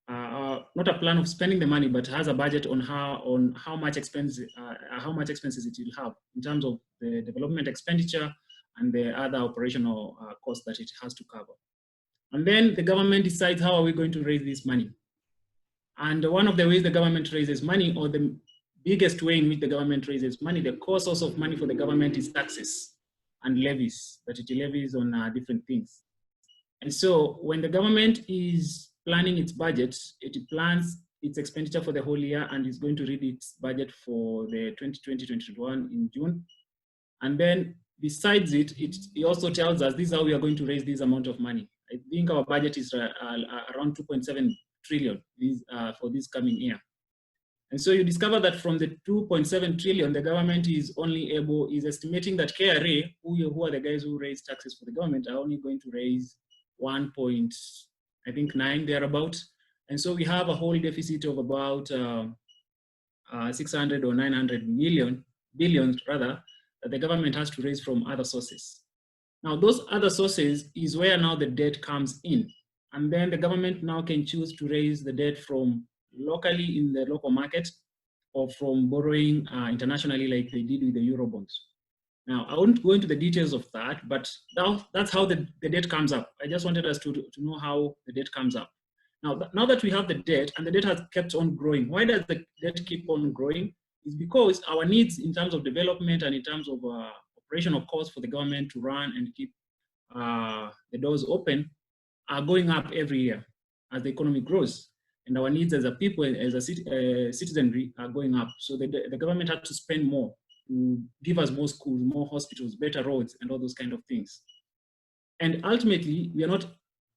Not a plan of spending the money, but has a budget on how much expenses it will have in terms of the development expenditure and the other operational costs that it has to cover. And then the government decides how are we going to raise this money. And one of the ways the government raises money, or the biggest way in which the government raises money, the core source of money for the government is taxes and levies that it levies on different things. And so when the government is planning its budget, it plans its expenditure for the whole year and is going to read its budget for the 2020-2021 in June. And then besides it also tells us this is how we are going to raise this amount of money. I think our budget is around 2.7 trillion for this coming year. And so you discover that from the 2.7 trillion, the government is estimating that KRA, who are the guys who raise taxes for the government, are only going to raise 1.9 thereabout. And so we have a whole deficit of about 600 or 900 billion rather, that the government has to raise from other sources. Now those other sources is where now the debt comes in. And then the government now can choose to raise the debt from locally in the local market, or from borrowing internationally like they did with the Eurobonds. Now, I won't go into the details of that, but that's how the debt comes up. I just wanted us to know how the debt comes up. Now that we have the debt, and the debt has kept on growing, why does the debt keep on growing? It's because our needs in terms of development and in terms of operational costs for the government to run and keep the doors open are going up every year as the economy grows. And our needs as a people, as a citizenry are going up. So the government had to spend more to give us more schools, more hospitals, better roads, and all those kind of things. And ultimately, we are not,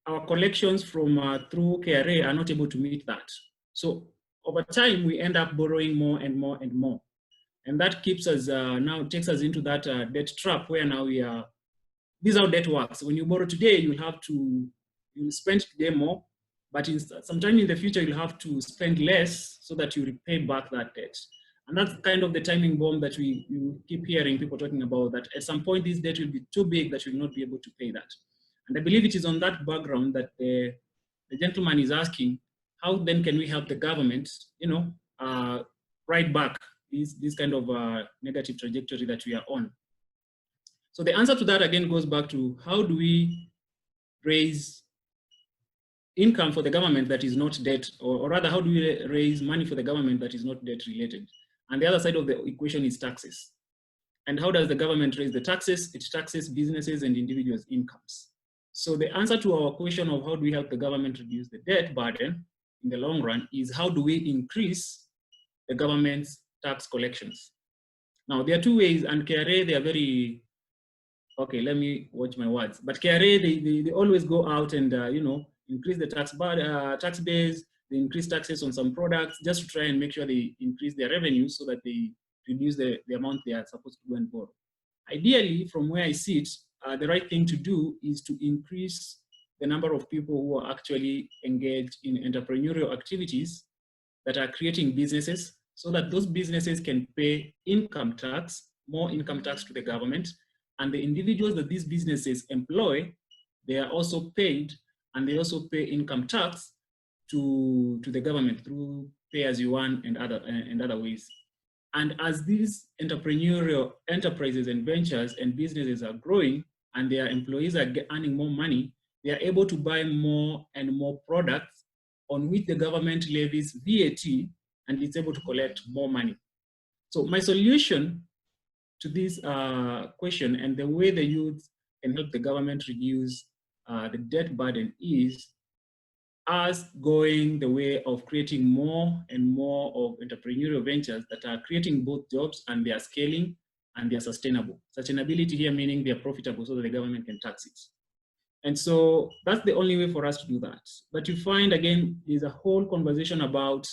our collections from through KRA are not able to meet that. So over time, we end up borrowing more and more and more. And that keeps us, now takes us into that debt trap where now we are, this is how debt works. When you borrow today, you'll spend today more, but sometime in the future, you'll have to spend less so that you repay back that debt. And that's kind of the timing bomb that you keep hearing people talking about, that at some point this debt will be too big that you'll not be able to pay that. And I believe it is on that background that the gentleman is asking, how then can we help the government, write back this kind of negative trajectory that we are on? So the answer to that again goes back to, how do we raise income for the government that is not debt, or rather, how do we raise money for the government that is not debt related? And the other side of the equation is taxes. And how does the government raise the taxes? It taxes businesses and individuals' incomes. So the answer to our question of how do we help the government reduce the debt burden in the long run is, how do we increase the government's tax collections? Now, there are two ways, and KRA, they are very, okay, let me watch my words. But KRA, they always go out and, increase the tax base, they increase taxes on some products just to try and make sure they increase their revenue so that they reduce the amount they are supposed to go and borrow. Ideally, from where I sit, the right thing to do is to increase the number of people who are actually engaged in entrepreneurial activities that are creating businesses, so that those businesses can pay income tax, more income tax to the government, and the individuals that these businesses employ, they are also paid, and they also pay income tax to the government through pay-as-you-earn and other ways. And as these entrepreneurial enterprises and ventures and businesses are growing and their employees are earning more money, they are able to buy more and more products on which the government levies VAT, and it's able to collect more money. So my solution to this question and the way the youth can help the government reduce the debt burden is us going the way of creating more and more of entrepreneurial ventures that are creating both jobs and they are scaling and they are sustainable. Sustainability here meaning they are profitable so that the government can tax it. And so that's the only way for us to do that. But you find, again, there's a whole conversation about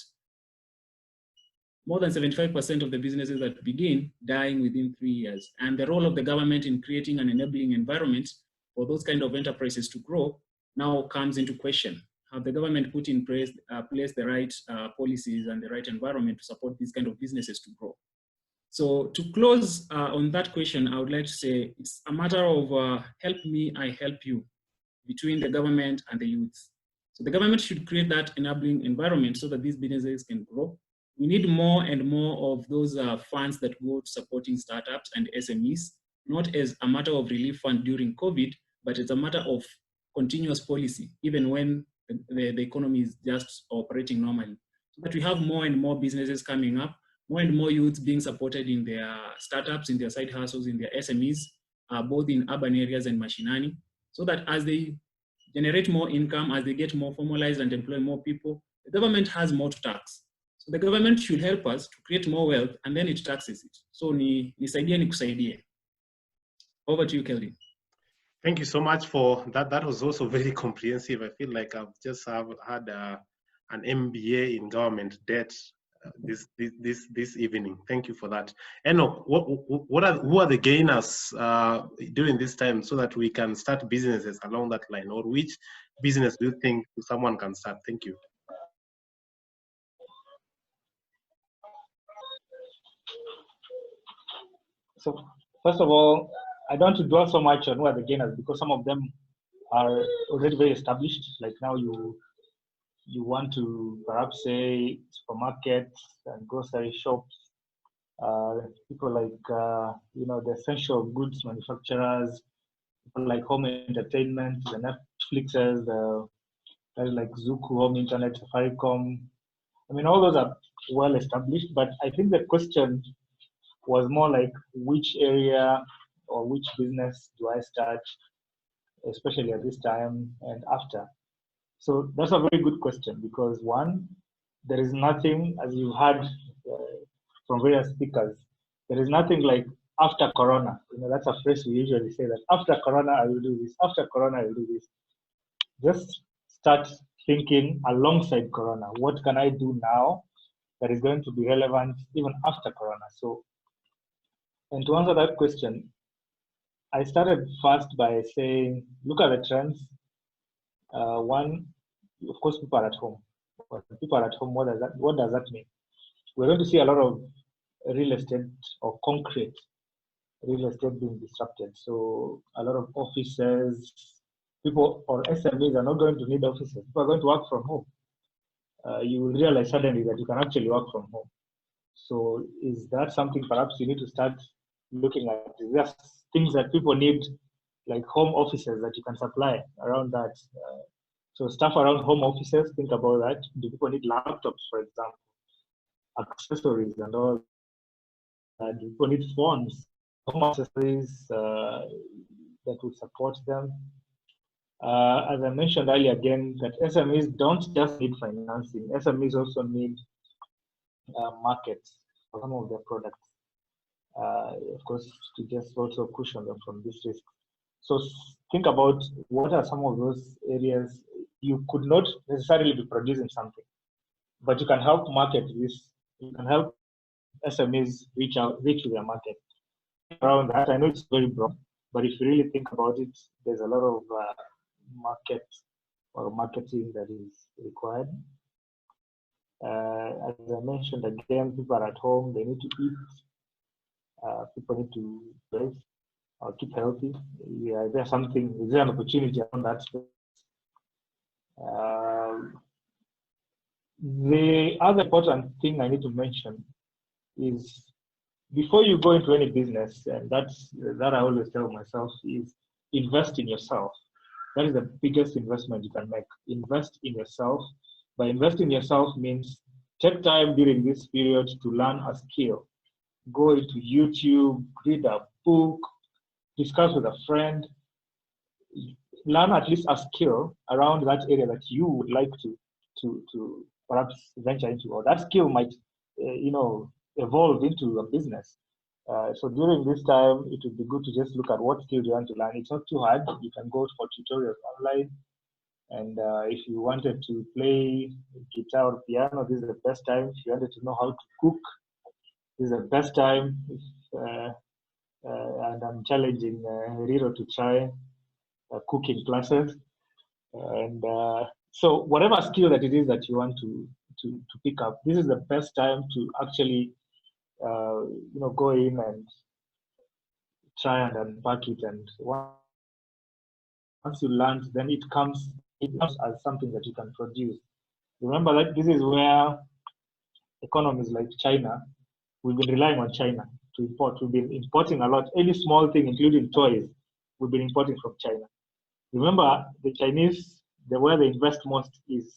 more than 75% of the businesses that begin dying within 3 years. And the role of the government in creating an enabling environment for those kind of enterprises to grow now comes into question. Have the government put in place the right policies and the right environment to support these kind of businesses to grow? So to close on that question, I would like to say it's a matter of help me, I help you between the government and the youth. So the government should create that enabling environment so that these businesses can grow. We need more and more of those funds that go to supporting startups and SMEs, not as a matter of relief fund during COVID, but as a matter of continuous policy, even when the economy is just operating normally. So that we have more and more businesses coming up, more and more youths being supported in their startups, in their side hustles, in their SMEs, both in urban areas and mashinani, so that as they generate more income, as they get more formalized and employ more people, the government has more to tax. So the government should help us to create more wealth and then it taxes it. So nisaidie nikusaidie. Over to you, Kelvin. Thank you so much for that. That was also very comprehensive. I feel like I've just had an MBA in government debt this evening. Thank you for that. Enoch, who are the gainers during this time so that we can start businesses along that line? Or which business do you think someone can start? Thank you. So first of all, I don't want to dwell so much on who are the gainers because some of them are already very established. Like now you want to perhaps say supermarkets and grocery shops, people like the essential goods manufacturers, people like home entertainment, the Netflixes, like Zuku, Home Internet, Safaricom. I mean, all those are well established, but I think the question was more like which area or which business do I start, especially at this time and after. So that's a very good question, because one, there is nothing, as you heard from various speakers, there is nothing like after Corona. That's a phrase we usually say, that after Corona I will do this, after Corona I will do this. Just start thinking alongside Corona. What can I do now that is going to be relevant even after Corona? So, and to answer that question, I started first by saying, look at the trends. One, of course, people are at home. When people are at home, what does that mean? We're going to see a lot of real estate or concrete real estate being disrupted. So a lot of offices, people or SMEs are not going to need offices. People are going to work from home. You will realize suddenly that you can actually work from home. So is that something perhaps you need to start looking at? Is there things that people need, like home offices that you can supply around that? So stuff around home offices, think about that. Do people need laptops, for example, accessories and all? Do people need phones, home accessories that would support them? As I mentioned earlier again, that SMEs don't just need financing. SMEs also need markets for some of their products. Of course, to just also cushion them from this risk. So think about what are some of those areas you could not necessarily be producing something, but you can help market this. You can help SMEs reach to their market. Around that, I know it's very broad, but if you really think about it, there's a lot of market or marketing that is required. As I mentioned again, people are at home, they need to eat, people need to rest or keep healthy. Yeah, is there an opportunity around that space? The other important thing I need to mention is, before you go into any business, and that I always tell myself, is invest in yourself. That is the biggest investment you can make. Invest in yourself. By investing in yourself means take time during this period to learn a skill. Go into YouTube, read a book, discuss with a friend, learn at least a skill around that area that you would like to perhaps venture into, or that skill might evolve into a business. So during this time, it would be good to just look at what skill you want to learn. It's not too hard. You can go for tutorials online. And if you wanted to play guitar or piano, this is the best time. If you wanted to know how to cook, this is the best time. And I'm challenging Riro to try cooking classes. And so whatever skill that it is that you want to pick up, this is the best time to actually go in and try and unpack it. And once you learn, then it comes as something that you can produce. Remember that this is where economies like China, we've been relying on China to import. We've been importing a lot. Any small thing, including toys, we've been importing from China. Remember, the Chinese, where they invest most is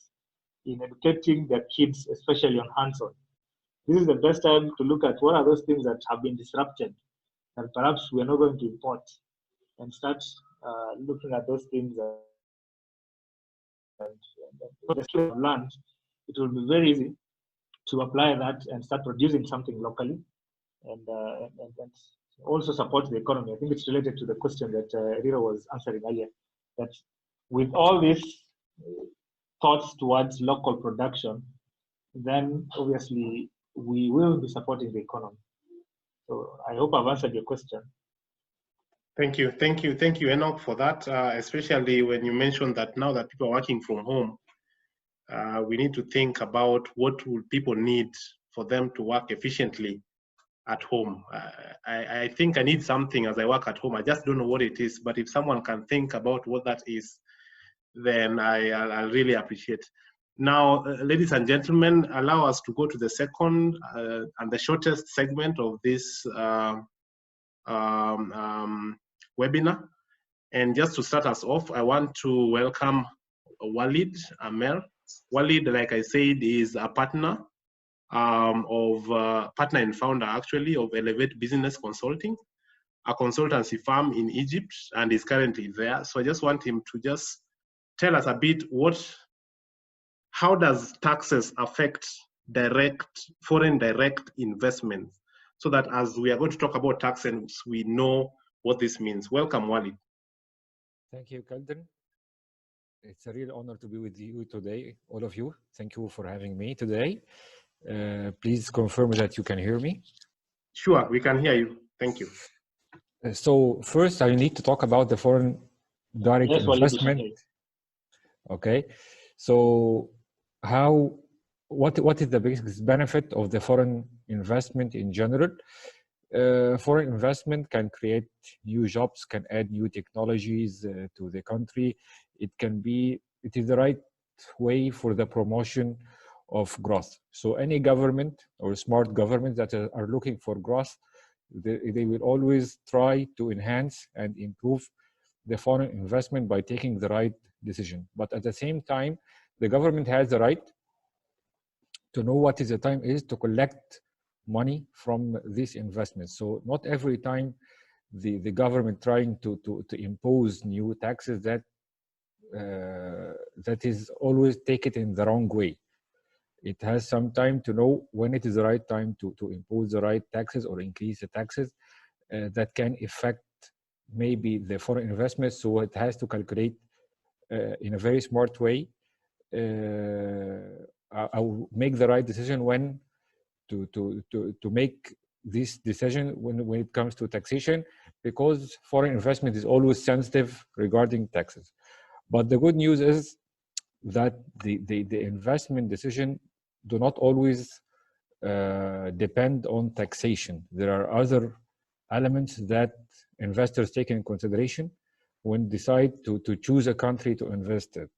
in educating their kids, especially on hands-on. This is the best time to look at what are those things that have been disrupted and perhaps we're not going to import, and start looking at those things. And the skill of learned, it will be very easy to apply that and start producing something locally, and also support the economy. I think it's related to the question that Riro was answering earlier, that with all these thoughts towards local production, then obviously we will be supporting the economy. So I hope I've answered your question. Thank you, Enoch, for that, especially when you mentioned that now that people are working from home, we need to think about what will people need for them to work efficiently at home. I think I need something as I work at home. I just don't know what it is, but if someone can think about what that is, then I'll really appreciate. Now, ladies and gentlemen, allow us to go to the second and the shortest segment of this webinar. And just to start us off, I want to welcome Walid Amer. Walid, like I said, is a partner partner and founder actually of Elevate Business Consulting, a consultancy firm in Egypt, and is currently there. So I just want him to just tell us a bit how does taxes affect foreign direct investments, so that as we are going to talk about taxes, we know what this means. Welcome, Walid. Thank you, Kelden. It's a real honor to be with you today, all of you. Thank you for having me today. Please confirm that you can hear me. Sure, we can hear you. Thank you. So first, I need to talk about the foreign direct investment. Okay. So what is the biggest benefit of the foreign investment in general? Foreign investment can create new jobs, can add new technologies to the country. It is the right way for the promotion of growth. So any government or smart government that are looking for growth, they will always try to enhance and improve the foreign investment by taking the right decision. But at the same time, the government has the right to know what is the time is to collect money from these investments. So not every time the government trying to impose new taxes that is always take it in the wrong way. It has some time to know when it is the right time to impose the right taxes or increase the taxes that can affect maybe the foreign investments. So it has to calculate in a very smart way. I will make the right decision when to make this decision when it comes to taxation, because foreign investment is always sensitive regarding taxes. But the good news is that the investment decision do not always depend on taxation. There are other elements that investors take in consideration when decide to choose a country to invest in.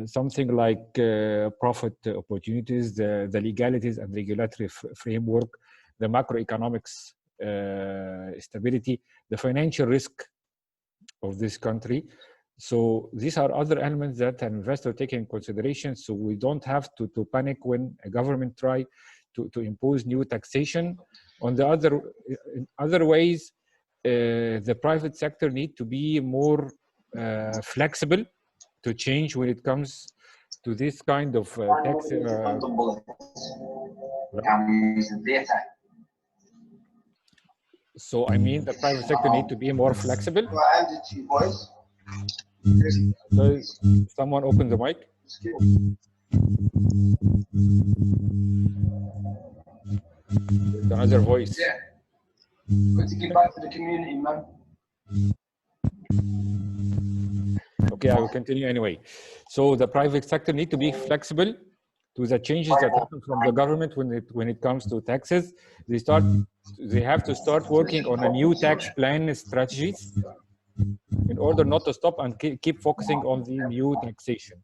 Something like profit opportunities, the legalities and regulatory framework, the macroeconomics stability, the financial risk of this country. So these are other elements that an investor take in consideration. So we don't have to panic when a government try to impose new taxation. On the other ways, the private sector need to be more flexible to change when it comes to this kind of tax. So I mean, the private sector need to be more flexible. So someone open the mic. There's another voice. Good to give back to the community, man. Okay, I will continue anyway. So the private sector need to be flexible to the changes that happen from the government when it comes to taxes. They have to start working on a new tax plan strategies in order not to stop and keep focusing on the new taxation.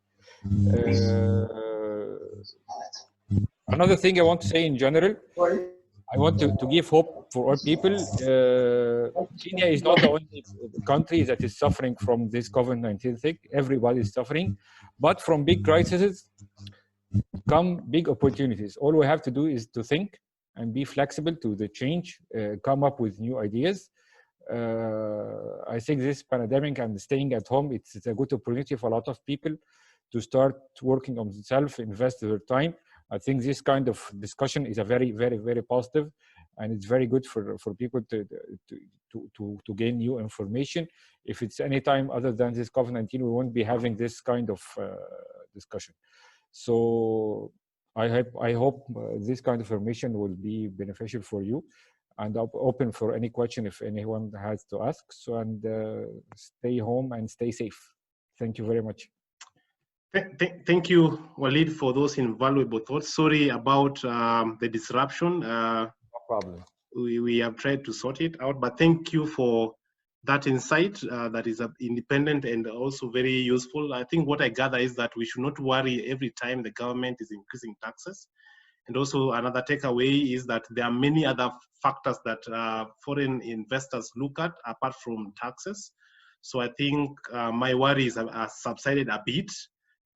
Another thing I want to say in general, I want to give hope for all people. Kenya is not the only country that is suffering from this COVID-19 thing. Everybody is suffering, but from big crises come big opportunities. All we have to do is to think and be flexible to the change, come up with new ideas. I think this pandemic and staying at home, it's a good opportunity for a lot of people to start working on themselves, invest their time. I think this kind of discussion is a very, very, very positive, and it's very good for people to gain new information. If it's any time other than this COVID-19, we won't be having this kind of discussion. So I hope this kind of information will be beneficial for you, and I'm open for any question if anyone has to ask. So, and stay home and stay safe. Thank you very much. Thank you, Walid, for those invaluable thoughts. Sorry about the disruption. No problem. We have tried to sort it out, but thank you for that insight that is independent and also very useful. I think what I gather is that we should not worry every time the government is increasing taxes. And also another takeaway is that there are many other factors that foreign investors look at apart from taxes. So I think my worries have subsided a bit,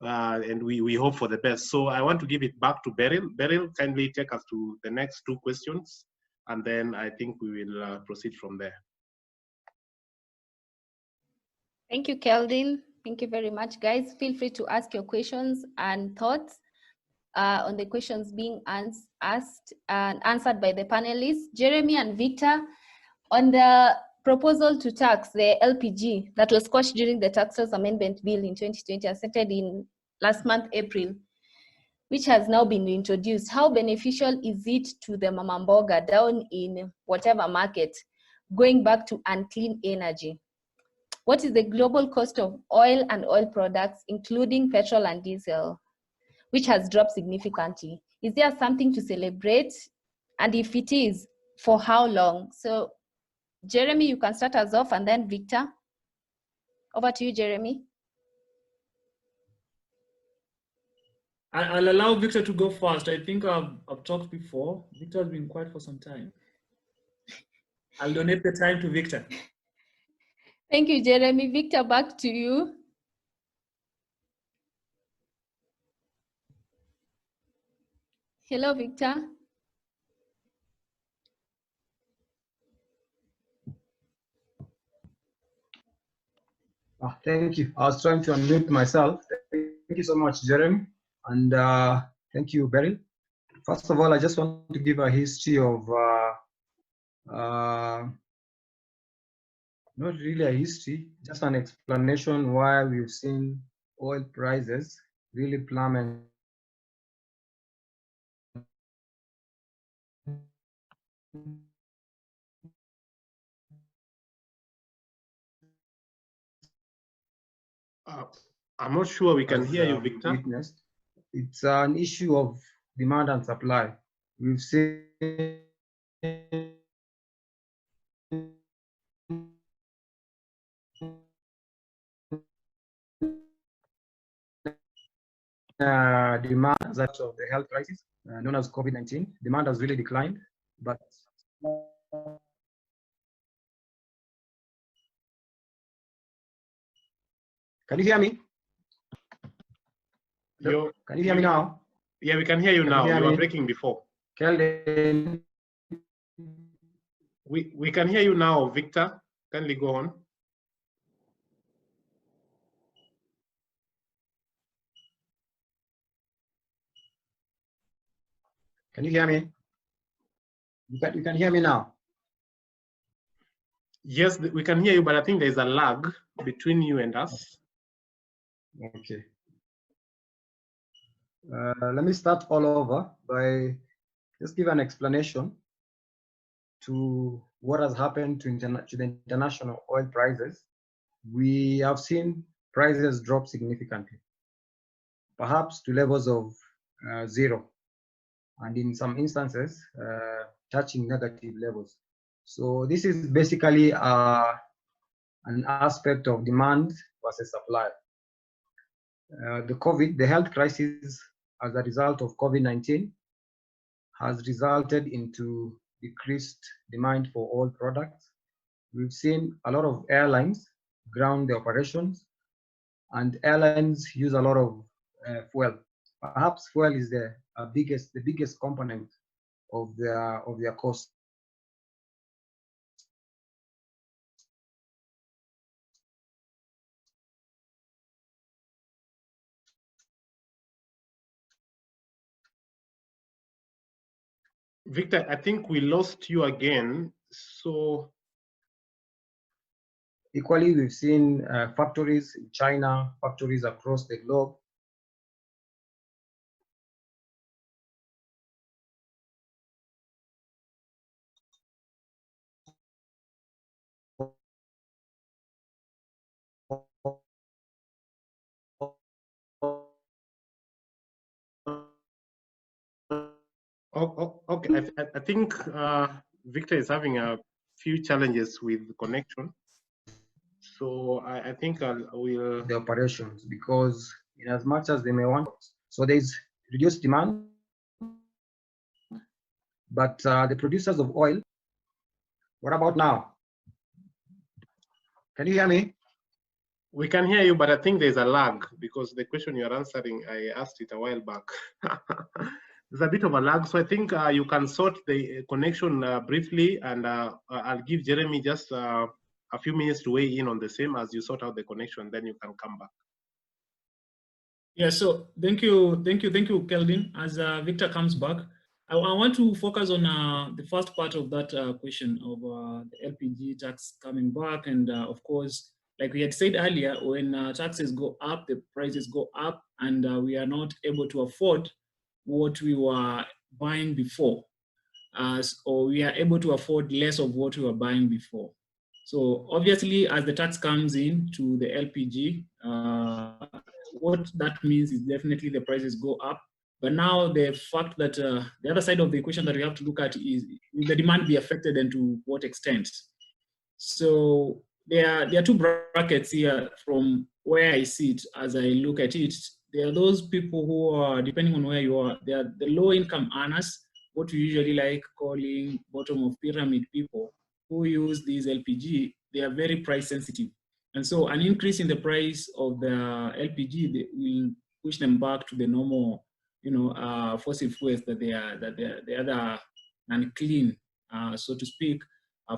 and we hope for the best. So I want to give it back to Beryl. Beryl, kindly take us to the next two questions, and then I think we will proceed from there. Thank you, Keldin. Thank you very much, guys. Feel free to ask your questions and thoughts on the questions being asked and answered by the panelists. Jeremy and Victor, on the proposal to tax the LPG that was squashed during the Taxes Amendment Bill in 2020, accepted in last month, April, which has now been introduced, how beneficial is it to the Mama Mboga down in whatever market, going back to unclean energy? What is the global cost of oil and oil products, including petrol and diesel, which has dropped significantly? Is there something to celebrate? And if it is, for how long? So Jeremy, you can start us off, and then Victor. Over to you, Jeremy. I'll allow Victor to go first. I think I've talked before. Victor has been quiet for some time. I'll donate the time to Victor. Thank you, Jeremy. Victor, back to you. Hello, Victor. Thank you. I was trying to unmute myself. Thank you so much, Jeremy. And thank you, Beryl. First of all, I just want to give a history of, not really a history, just an explanation why we've seen oil prices really plummet. I'm not sure we can hear you, Victor. Witnessed. It's an issue of demand and supply. We've seen demand that of the health crisis known as COVID-19. Demand has really declined, but can you hear me? Can you hear me now? Yeah, we can hear you now. You were breaking before. Keldin. We can hear you now, Victor. Kindly go on. Can you hear me? You can hear me now? Yes, we can hear you, but I think there's a lag between you and us. Okay. Let me start all over by just give an explanation to what has happened to the international oil prices. We have seen prices drop significantly, perhaps to levels of zero, and in some instances touching negative levels. So this is basically an aspect of demand versus supply. The health crisis as a result of COVID-19 has resulted into decreased demand for oil products. We've seen a lot of airlines ground their operations, and airlines use a lot of fuel. Perhaps fuel is the biggest component of their cost. Victor, I think we lost you again. So equally, we've seen factories in China, factories across the globe. Okay, I think Victor is having a few challenges with connection. So I think we'll the operations, because in as much as they may want, so there's reduced demand, but the producers of oil, what about now? Can you hear me? We can hear you, but I think there's a lag because the question you're answering, I asked it a while back. There's a bit of a lag, so I think you can sort the connection briefly, and I'll give Jeremy just a few minutes to weigh in on the same as you sort out the connection, then you can come back. Yeah, so thank you, Kelvin. As Victor comes back, I want to focus on the first part of that question of the LPG tax coming back. And of course, like we had said earlier, when taxes go up, the prices go up, and we are not able to afford what we were buying before, or we are able to afford less of what we were buying before. So obviously, as the tax comes in to the LPG, what that means is definitely the prices go up. But now the fact that the other side of the equation that we have to look at is, will the demand be affected and to what extent? So there are two brackets here from where I sit as I look at it. There are those people who are, depending on where you are, they are the low income earners, what we usually like calling bottom of pyramid people who use these LPG. They are very price sensitive. And so an increase in the price of the LPG will push them back to the normal, fossil fuels that they are the other unclean, so to speak,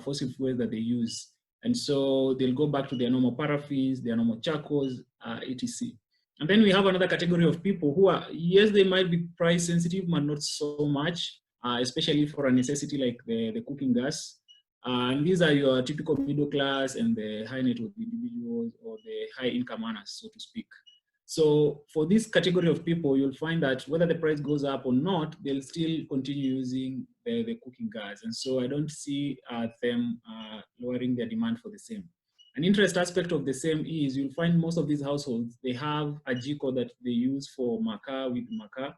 fossil fuels that they use. And so they'll go back to their normal paraffins, their normal charcoals, etc. And then we have another category of people who are, yes, they might be price sensitive, but not so much, especially for a necessity like the cooking gas. And these are your typical middle class and the high net worth individuals, or the high income earners, so to speak. So for this category of people, you'll find that whether the price goes up or not, they'll still continue using the cooking gas. And so I don't see them lowering their demand for the same. An interesting aspect of the same is you'll find most of these households, they have a jiko that they use for makaa with makaa,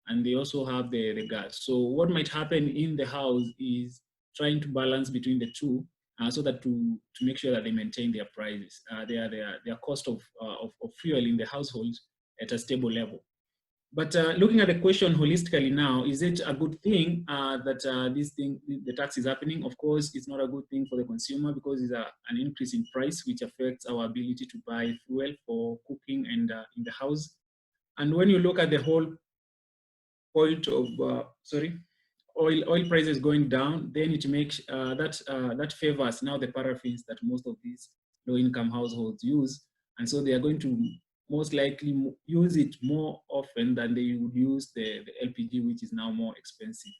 and they also have the gas. So what might happen in the house is trying to balance between the two, so that to make sure that they maintain their prices, their cost of fuel in the household at a stable level. But looking at the question holistically now, is it a good thing that the tax is happening? Of course, it's not a good thing for the consumer, because it's an increase in price, which affects our ability to buy fuel for cooking and in the house. And when you look at the whole point of, oil prices going down, then it makes that favors now the paraffins that most of these low-income households use, and so they are going to most likely use it more often than they would use the LPG, which is now more expensive.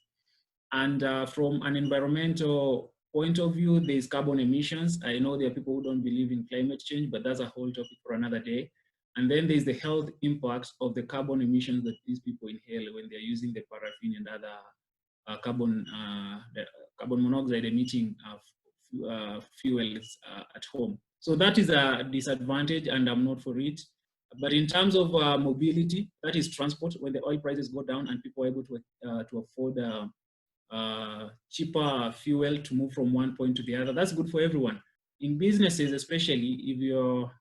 And from an environmental point of view, there's carbon emissions. I know there are people who don't believe in climate change, but that's a whole topic for another day. And then there's the health impacts of the carbon emissions that these people inhale when they're using the paraffin and other carbon monoxide emitting fuels at home. So that is a disadvantage, and I'm not for it. But in terms of mobility, that is transport. When the oil prices go down and people are able to afford cheaper fuel to move from one point to the other, that's good for everyone. In businesses, especially, if your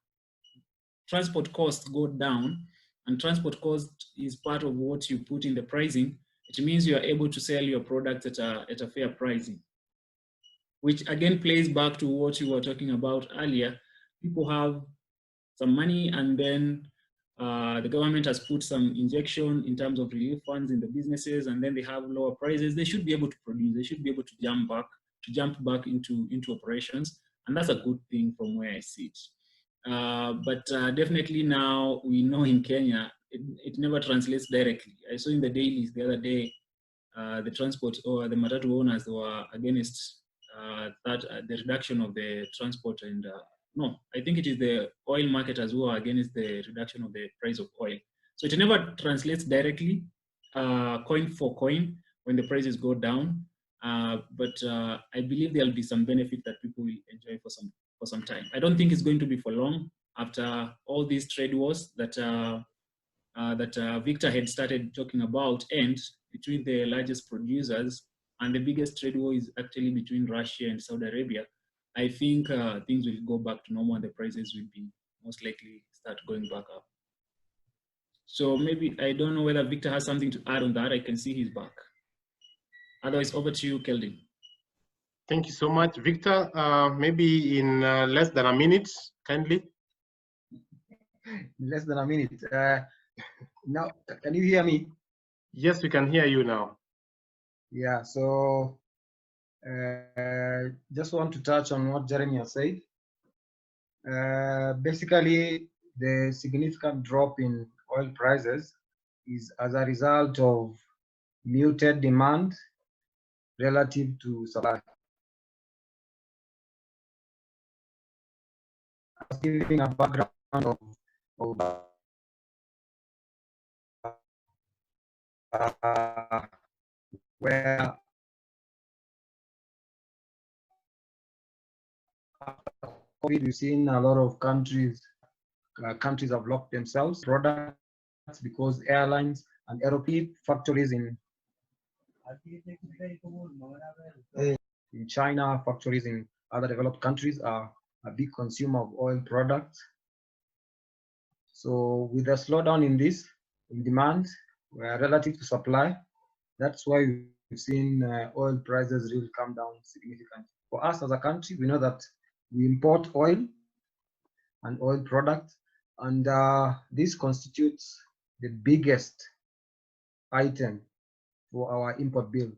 transport costs go down, and transport cost is part of what you put in the pricing, it means you are able to sell your product at a fair pricing, which again plays back to what you were talking about earlier. People have some money, and then the government has put some injection in terms of relief funds in the businesses, and then they have lower prices. They should be able to produce. They should be able to jump back into operations, and that's a good thing from where I sit. But definitely now we know in Kenya, it never translates directly. I saw in the dailies the other day, the transport or the matatu owners were against the reduction of the transport, and no, I think it is the oil marketers who are against the reduction of the price of oil. So it never translates directly, coin for coin, when the prices go down. But I believe there'll be some benefit that people will enjoy for some time. I don't think it's going to be for long. After all these trade wars that Victor had started talking about, and between the largest producers, and the biggest trade war is actually between Russia and Saudi Arabia. I think things will go back to normal and the prices will be most likely start going back up. So maybe, I don't know whether Victor has something to add on that. I can see he's back. Otherwise, over to you, Keldin. Thank you so much. Victor, maybe in less than a minute, kindly. Less than a minute. Now, can you hear me? Yes, we can hear you now. Yeah, so just want to touch on what Jeremy has said. Basically, the significant drop in oil prices is as a result of muted demand relative to supply. Giving a background of where after COVID, we've seen a lot of countries have locked themselves products because airlines and aeroplane factories in China, factories in other developed countries are a big consumer of oil products. So with a slowdown in demand relative to supply, that's why we've seen oil prices really come down significantly. For us as a country, we know that we import oil and oil products, and this constitutes the biggest item for our import bill.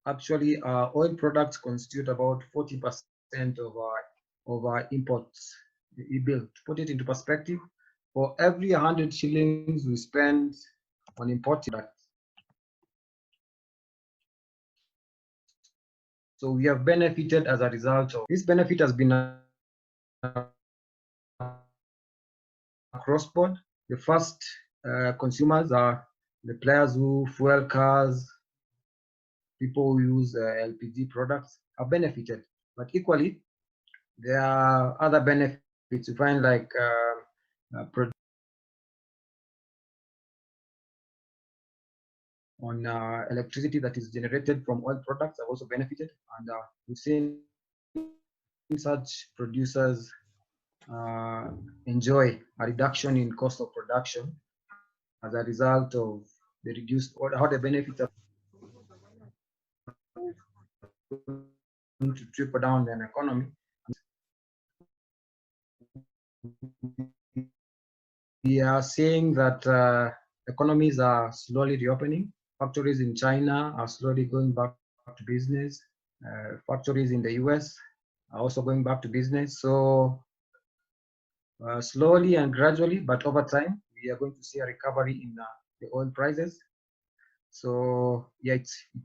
Actually, oil products constitute about 40% of our imports bill. To put it into perspective, for every 100 shillings we spend on imported products, so we have benefited as a result of this. Benefit has been across board. The first consumers are the players who fuel cars, people who use LPG products have benefited, but equally there are other benefits you find, like on electricity that is generated from oil products have also benefited, and we've seen such producers enjoy a reduction in cost of production as a result of the reduced, or how the benefits are going to trickle down the economy. We are seeing that economies are slowly reopening. Factories in China are slowly going back to business. Factories in the US are also going back to business. So slowly and gradually, but over time, we are going to see a recovery in the oil prices. So yeah,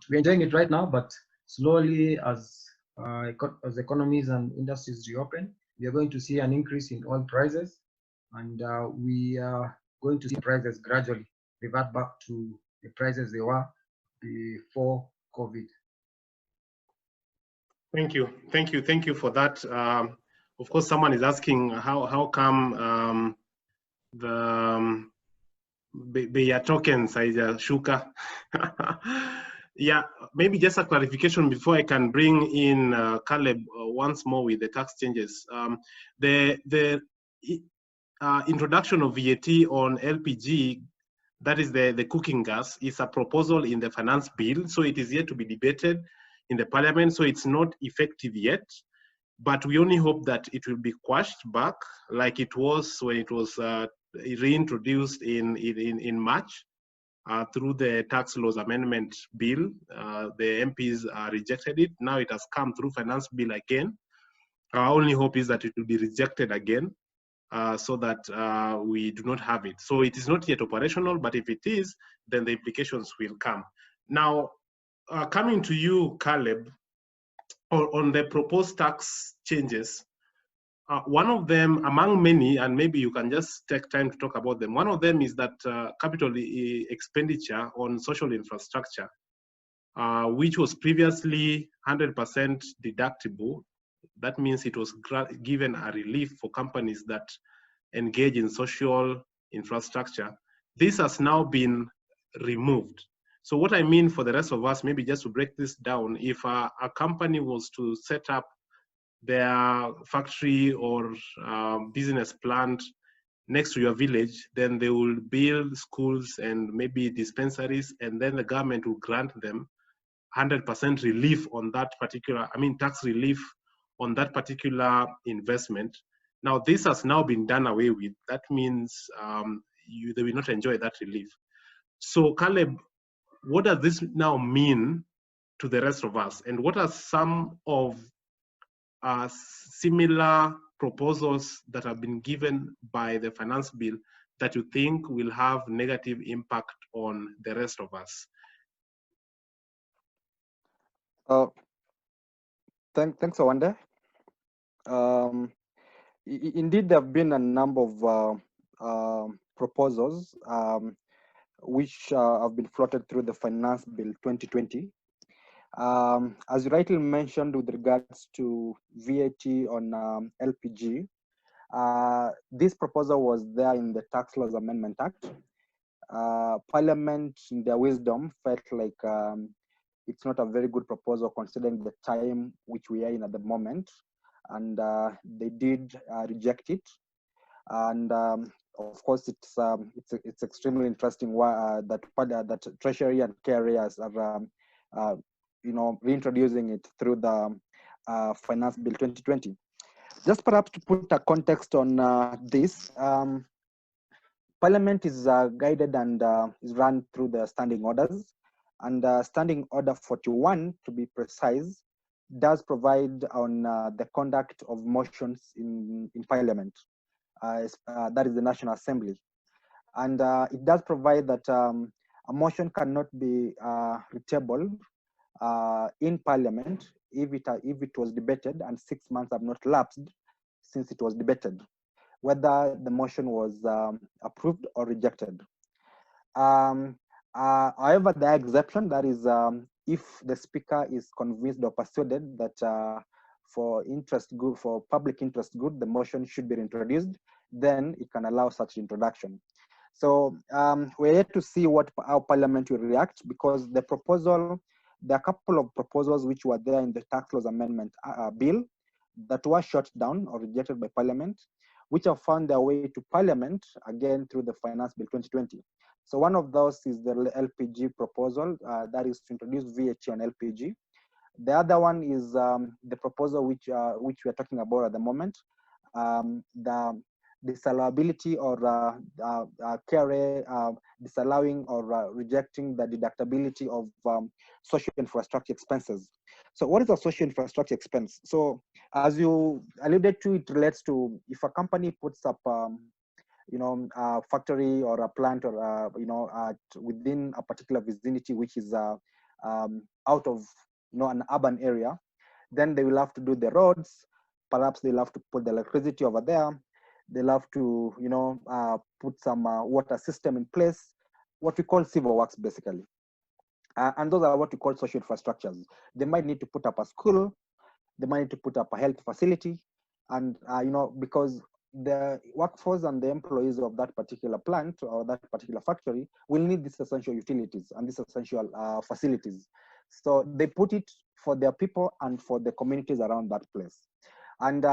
we're enjoying it right now, but slowly as economies and industries reopen, we are going to see an increase in oil prices, and we are going to see prices gradually revert back to the prices they were before COVID. Thank you for that. Of course, someone is asking how come the tokens shuka. Yeah, maybe just a clarification before I can bring in Caleb once more with the tax changes. The introduction of VAT on LPG, that is the cooking gas, is a proposal in the finance bill, so it is yet to be debated in the parliament, so it's not effective yet. But we only hope that it will be quashed back like it was when it was reintroduced in March through the tax laws amendment bill. The MPs rejected it. Now it has come through finance bill again. Our only hope is that it will be rejected again so that we do not have it. So it is not yet operational, but if it is, then the implications will come. Now, coming to you, Caleb, on the proposed tax changes, one of them, among many, and maybe you can just take time to talk about them. One of them is that capital expenditure on social infrastructure, which was previously 100% deductible. That means it was given a relief for companies that engage in social infrastructure. This has now been removed. So what I mean for the rest of us, maybe just to break this down, if a company was to set up their factory or business plant next to your village, then they will build schools and maybe dispensaries, and then the government will grant them 100% relief on that particular, tax relief on that particular investment. Now, this has now been done away with. That means they will not enjoy that relief. So, Caleb, what does this now mean to the rest of us? And what are some of similar proposals that have been given by the finance bill that you think will have negative impact on the rest of us? Thanks, Awande. Indeed, there have been a number of proposals which have been floated through the Finance Bill 2020. As you rightly mentioned with regards to VAT on LPG, this proposal was there in the Tax Laws Amendment Act. Parliament, in their wisdom, felt like it's not a very good proposal considering the time which we are in at the moment, and they did reject it. And of course, it's extremely interesting why that Treasury and carriers are reintroducing it through the Finance Bill 2020. Just perhaps to put a context on this, Parliament is guided and is run through the standing orders, and Standing Order 41, to be precise, does provide on the conduct of motions in Parliament. That is the National Assembly. And it does provide that a motion cannot be retabled in Parliament if it was debated and 6 months have not lapsed since it was debated, whether the motion was approved or rejected. However, the exception, that is if the speaker is convinced or persuaded that for public interest good, the motion should be introduced, then it can allow such introduction. So we're yet to see how Parliament will react, because there are a couple of proposals which were there in the Tax Laws Amendment Bill that were shut down or rejected by Parliament, which have found their way to Parliament again through the Finance Bill 2020. So one of those is the LPG proposal, that is to introduce VAT on LPG. The other one is the proposal which we are talking about at the moment, the disallowability or KRA disallowing or rejecting the deductibility of social infrastructure expenses. So what is a social infrastructure expense? So as you alluded to, it relates to if a company puts up a factory or a plant or within a particular vicinity which is out of an urban area, then they will have to do the roads. Perhaps they'll have to put the electricity over there. They'll have to put some water system in place, what we call civil works basically. And those are what we call social infrastructures. They might need to put up a school, they might need to put up a health facility, and because the workforce and the employees of that particular plant or that particular factory will need these essential utilities and these essential facilities. So they put it for their people and for the communities around that place. And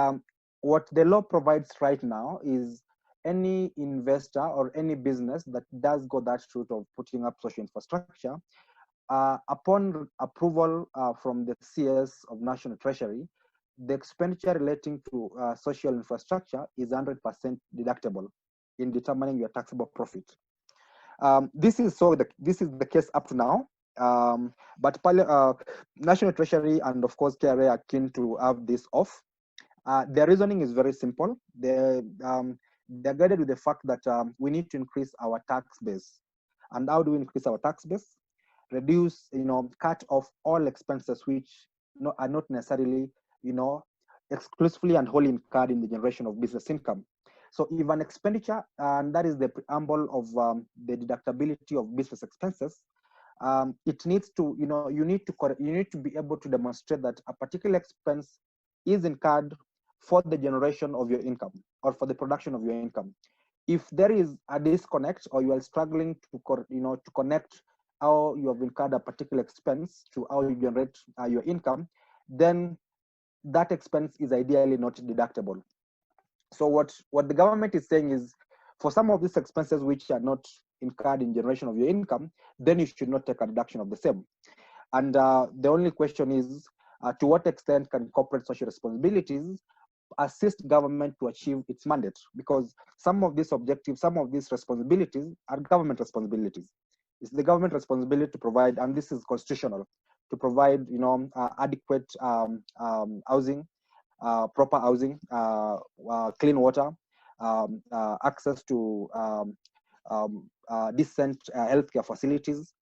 what the law provides right now is any investor or any business that does go that route of putting up social infrastructure, upon approval from the CS of National Treasury, the expenditure relating to social infrastructure is 100% deductible in determining your taxable profit. This is the case up to now, but National Treasury and of course KRA are keen to have this off. Their reasoning is very simple. They're guided with the fact that we need to increase our tax base. And how do we increase our tax base? Reduce, cut off all expenses which are not necessarily, exclusively and wholly incurred in the generation of business income. So if an expenditure, and that is the preamble of the deductibility of business expenses, it needs to, you need to be able to demonstrate that a particular expense is incurred for the generation of your income or for the production of your income. If there is a disconnect or you are struggling to connect how you have incurred a particular expense to how you generate your income, then that expense is ideally not deductible. So what the government is saying is, for some of these expenses which are not incurred in generation of your income, then you should not take a deduction of the same. And the only question is, to what extent can corporate social responsibilities assist government to achieve its mandate? Because some of these objectives, some of these responsibilities are government responsibilities. It's the government responsibility to provide, and this is constitutional, to provide, adequate housing, proper housing, clean water, access to decent healthcare facilities,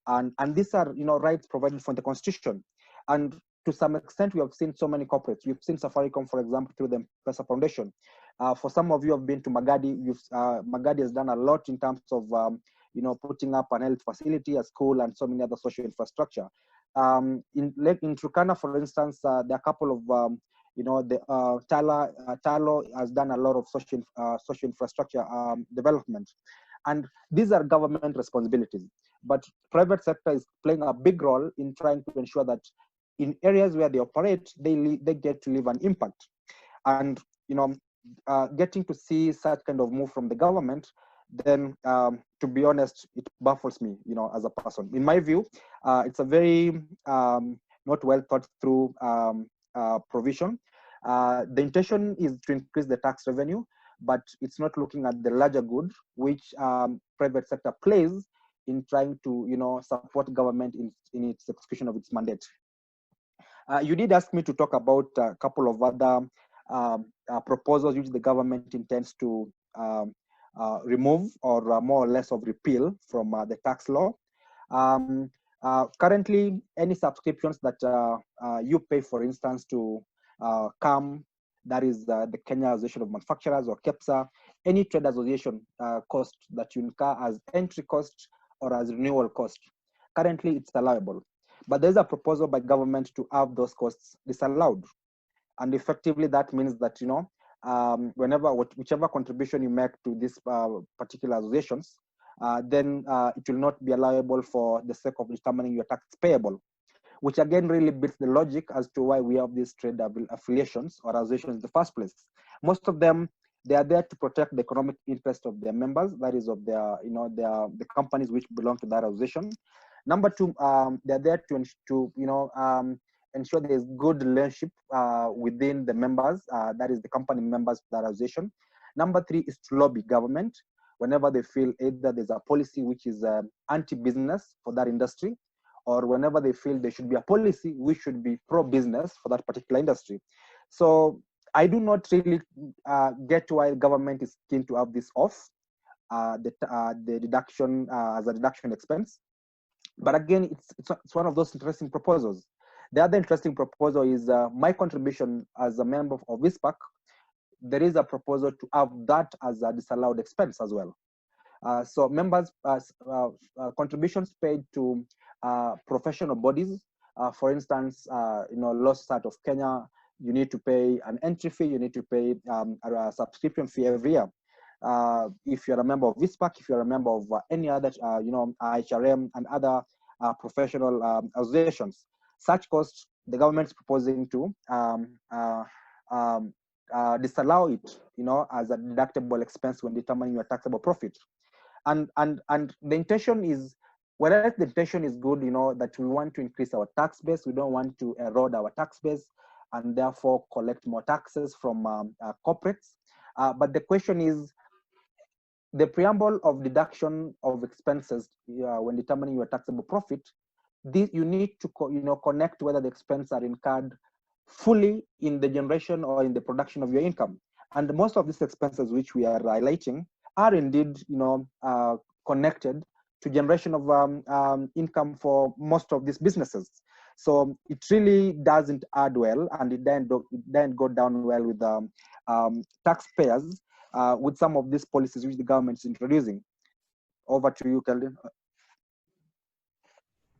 and these are rights provided from the Constitution. And to some extent, we have seen so many corporates. We've seen Safaricom, for example, through the M-Pesa Foundation. For some of you have been to Magadi. Magadi has done a lot in terms of putting up an health facility, a school, and so many other social infrastructure. In Turkana, for instance, there are a couple of Talo has done a lot of social infrastructure development, and these are government responsibilities. But private sector is playing a big role in trying to ensure that in areas where they operate, they get to leave an impact. And getting to see such kind of move from the government, then to be honest, it baffles me, as a person. In my view, it's a very not well thought through provision. The intention is to increase the tax revenue, but it's not looking at the larger good which private sector plays in trying to support government in its execution of its mandate. You did ask me to talk about a couple of other proposals which the government intends to remove or more or less of repeal from the tax law. Currently, any subscriptions that you pay, for instance, to CAM, that is the Kenya Association of Manufacturers, or KEPSA, any trade association cost that you incur as entry cost or as renewal cost, currently it's allowable. But there's a proposal by government to have those costs disallowed. And effectively that means that, whichever contribution you make to these particular associations, then it will not be allowable for the sake of determining your tax payable, which again really beats the logic as to why we have these trade affiliations or associations in the first place. Most of them, they are there to protect the economic interest of their members, that is of their, the companies which belong to that association. Number two, they're there to ensure there is good leadership within the members, that is the company members of that association. Number three is to lobby government whenever they feel either there's a policy which is anti-business for that industry, or whenever they feel there should be a policy which should be pro-business for that particular industry. So I do not really get why government is keen to have this off, the deduction as a deduction expense. But again, it's one of those interesting proposals. The other interesting proposal is my contribution as a member of ISPAC. There is a proposal to have that as a disallowed expense as well. So members, contributions paid to professional bodies, for instance, Law Society of Kenya, you need to pay an entry fee, you need to pay a subscription fee every year. If you're a member of ISPAC, if you're a member of any other, IHRM and other professional associations, such costs, the government is proposing to disallow it, as a deductible expense when determining your taxable profit. And the intention is, whereas the intention is good, that we want to increase our tax base, we don't want to erode our tax base and therefore collect more taxes from corporates. But the question is, the preamble of deduction of expenses when determining your taxable profit, you need to connect whether the expenses are incurred fully in the generation or in the production of your income. And most of these expenses which we are highlighting are indeed connected to generation of income for most of these businesses. So it really doesn't add well, and it then go down well with taxpayers with some of these policies which the government is introducing. Over to you, Keldin.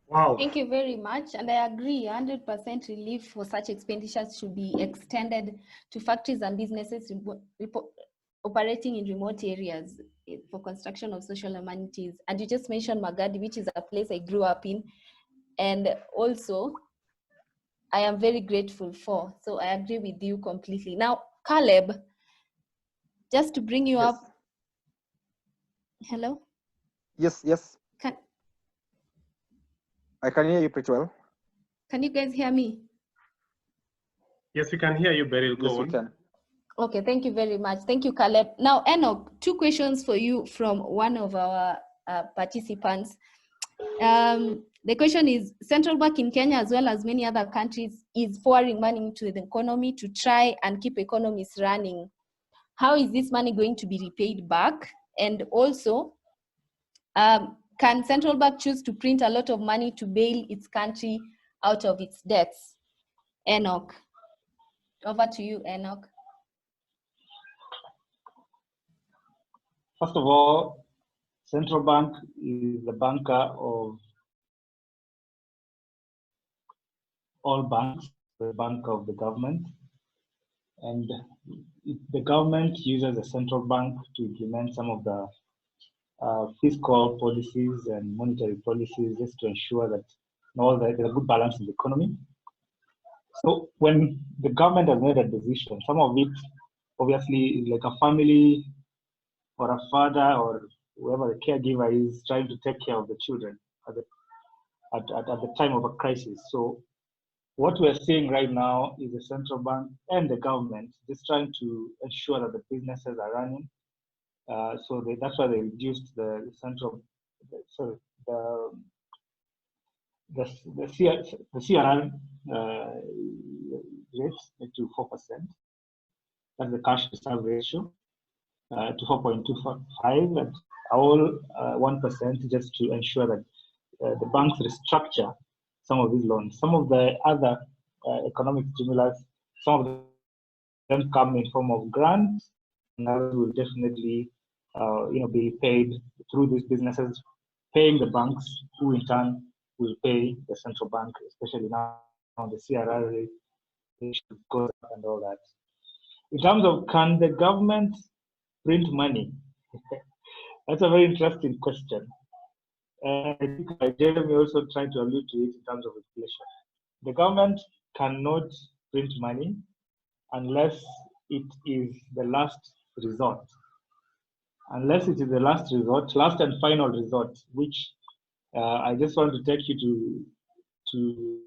Wow. Thank you very much. And I agree, 100% relief for such expenditures should be extended to factories and businesses operating in remote areas for construction of social amenities. And you just mentioned Magadi, which is a place I grew up in. And also, I am very grateful for. So I agree with you completely. Now, Caleb, just to bring you Yes. up. Hello? Yes, yes. Can I can hear you pretty well. you guys hear me? Yes, we can hear you, Beryl. Yes, Go we on. can. Okay, thank you very much. Thank you, Caleb. Now, Enoch, 2 questions for you from one of our participants. The question is, Central Bank in Kenya, as well as many other countries, is pouring money into the economy to try and keep economies running. How is this money going to be repaid back? And also, can Central Bank choose to print a lot of money to bail its country out of its debts? Enoch, over to you, Enoch. First of all, Central Bank is the banker of all banks, the banker of the government. And the government uses the central bank to implement some of the fiscal policies and monetary policies just to ensure that there's a good balance in the economy. So when the government has made a decision, some of it obviously is like a family or a father or whoever the caregiver is trying to take care of the children at the time of a crisis. So what we're seeing right now is the central bank and the government just trying to ensure that the businesses are running. That's why they reduced the CRR rates to 4%. That's the cash reserve ratio to 4.25, and all 1% just to ensure that the banks restructure some of these loans. Some of the other economic stimulus, some of them come in form of grants, and others will definitely be paid through these businesses, paying the banks, who in turn will pay the central bank, especially now on the CRR rate goes up and all that. In terms of, can the government print money? That's a very interesting question. I think Jeremy also tried to allude to it in terms of inflation. The government cannot print money unless it is the last resort. Unless it is the last resort, last and final resort, which I just want to take you to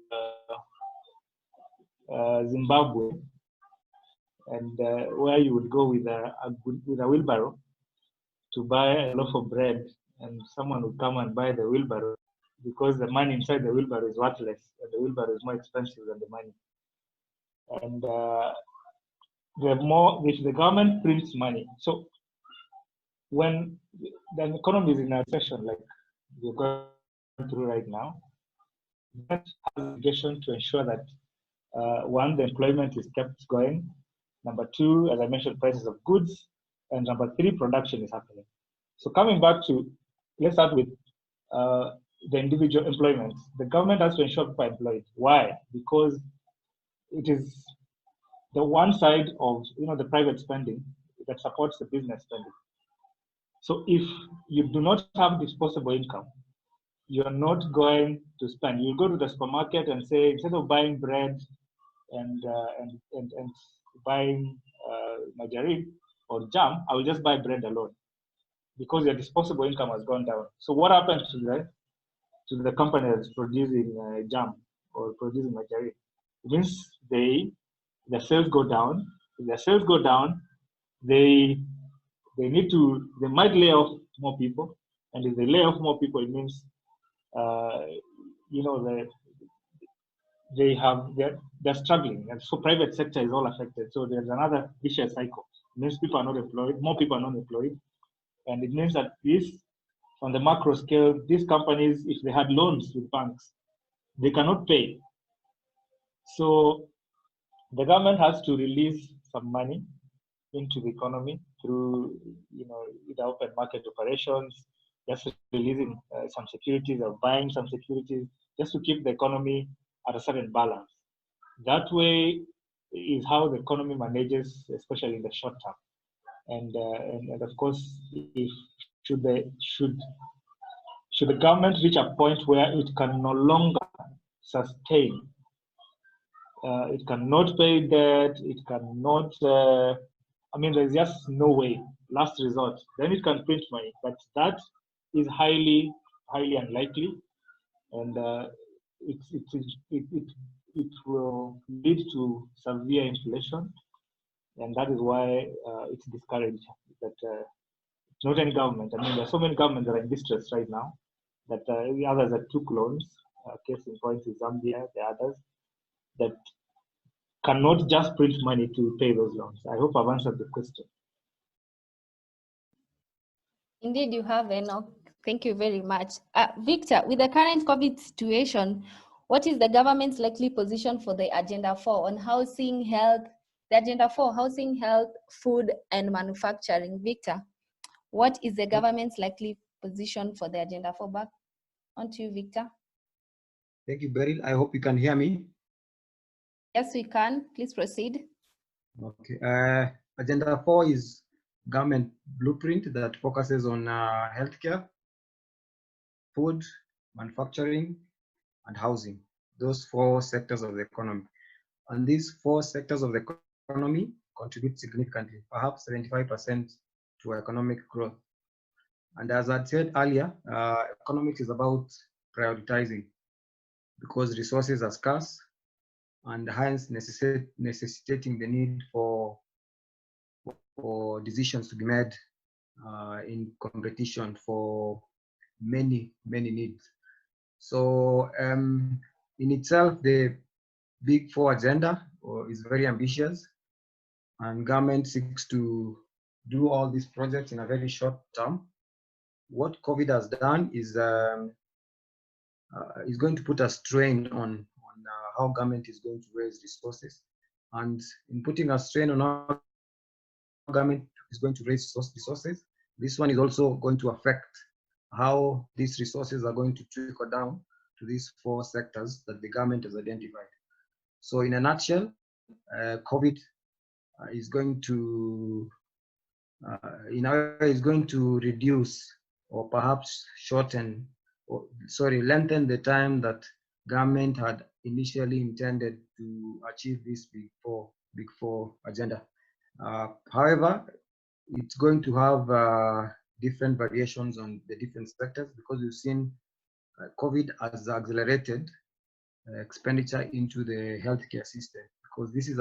Zimbabwe, and where you would go with a wheelbarrow to buy a loaf of bread, and someone would come and buy the wheelbarrow because the money inside the wheelbarrow is worthless, and the wheelbarrow is more expensive than the money. And if the government prints money, so when the economy is in a recession like we're going through right now, the government has an obligation to ensure that one, the employment is kept going. Number two, as I mentioned, prices of goods. And number three, production is happening. So coming back to, let's start with the individual employment. The government has to ensure people are employed. Why? Because it is the one side of the private spending that supports the business spending. So if you do not have disposable income, you're not going to spend. You go to the supermarket and say, instead of buying bread and buying margarine or jam, I will just buy bread alone, because your disposable income has gone down. So what happens to the company that's producing jam or producing margarine? It means their sales go down. If their sales go down, they might lay off more people, and if they lay off more people, it means they're struggling, and so private sector is all affected. So there's another vicious cycle. It means people are not employed, more people are not employed, and it means that on the macro scale, these companies, if they had loans with banks, they cannot pay. So the government has to release some money into the economy through, either open market operations, just releasing some securities or buying some securities, just to keep the economy at a certain balance. That way is how the economy manages, especially in the short term. And of course, should the government reach a point where it can no longer sustain it cannot pay debt, it cannot, I mean, there's just no way, last resort. Then it can print money, but that is highly unlikely, and it will lead to severe inflation, and that is why it's discouraged that not any government. I mean, there are so many governments that are in distress right now that the others that took loans. Case in point is Zambia, the others that cannot just print money to pay those loans. I hope I've answered the question. Indeed, you have, Enoch. Thank you very much. Victor, with the current COVID situation, what is the government's likely position for the Agenda 4 on housing, health, the Agenda 4, housing, health, food, and manufacturing? Victor, what is the government's likely position for the Agenda 4? Back on to you, Victor. Thank you, Beryl. I hope you can hear me. Yes, we can. Please proceed. Okay. Agenda 4 is government blueprint that focuses on healthcare, food, manufacturing, and housing. Those 4 sectors of the economy. And these 4 sectors of the economy contribute significantly, perhaps 75% to economic growth. And as I said earlier, economics is about prioritizing because resources are scarce and hence necessitating the need for decisions to be made in competition for many needs. So in itself, the Big 4 agenda is very ambitious, and government seeks to do all these projects in a very short term. What COVID has done is going to put a strain on how government is going to raise resources, and in putting a strain on how government is going to raise resources, this one is also going to affect how these resources are going to trickle down to these 4 sectors that the government has identified. So in a nutshell, COVID is going to, is going to reduce or perhaps lengthen the time that government had initially intended to achieve this Big 4 agenda. However, it's going to have different variations on the different sectors because we've seen COVID has accelerated expenditure into the healthcare system because this is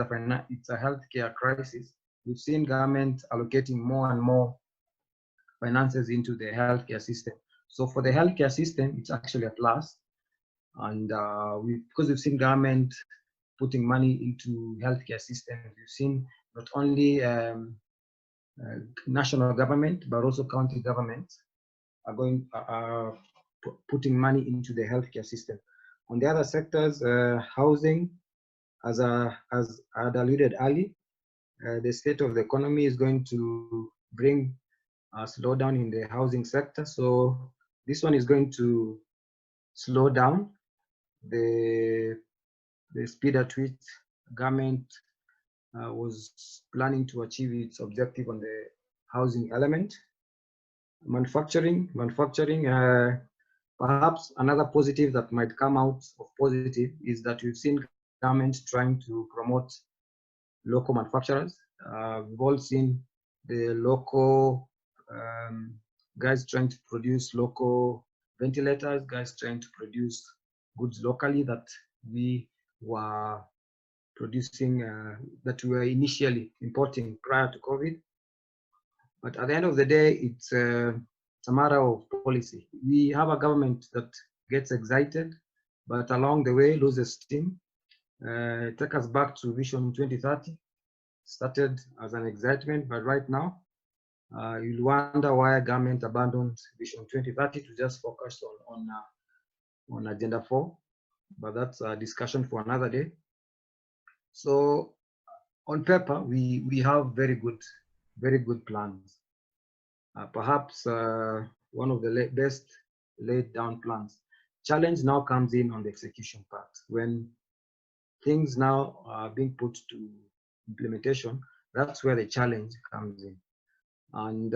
it's a healthcare crisis. We've seen government allocating more and more finances into the healthcare system. So for the healthcare system, it's actually a plus. And because we've seen government putting money into healthcare system, we've seen not only national government but also county governments are putting money into the healthcare system. On the other sectors, housing, as I had alluded earlier, the state of the economy is going to bring a slowdown in the housing sector. So this one is going to slow down the speed at which government was planning to achieve its objective on the housing element. Manufacturing, perhaps another positive that might come out of positive is that we've seen government trying to promote local manufacturers. We've all seen the local guys trying to produce local ventilators, guys trying to produce goods locally that we were producing, that we were initially importing prior to COVID. But at the end of the day, it's a matter of policy. We have a government that gets excited, but along the way loses steam. Take us back to Vision 2030. Started as an excitement, but right now, you'll wonder why government abandoned Vision 2030 to just focus on Agenda 4. But that's a discussion for another day. So on paper, we have very good plans. Perhaps one of the best laid down plans. Challenge now comes in on the execution part. When things now are being put to implementation, that's where the challenge comes in. And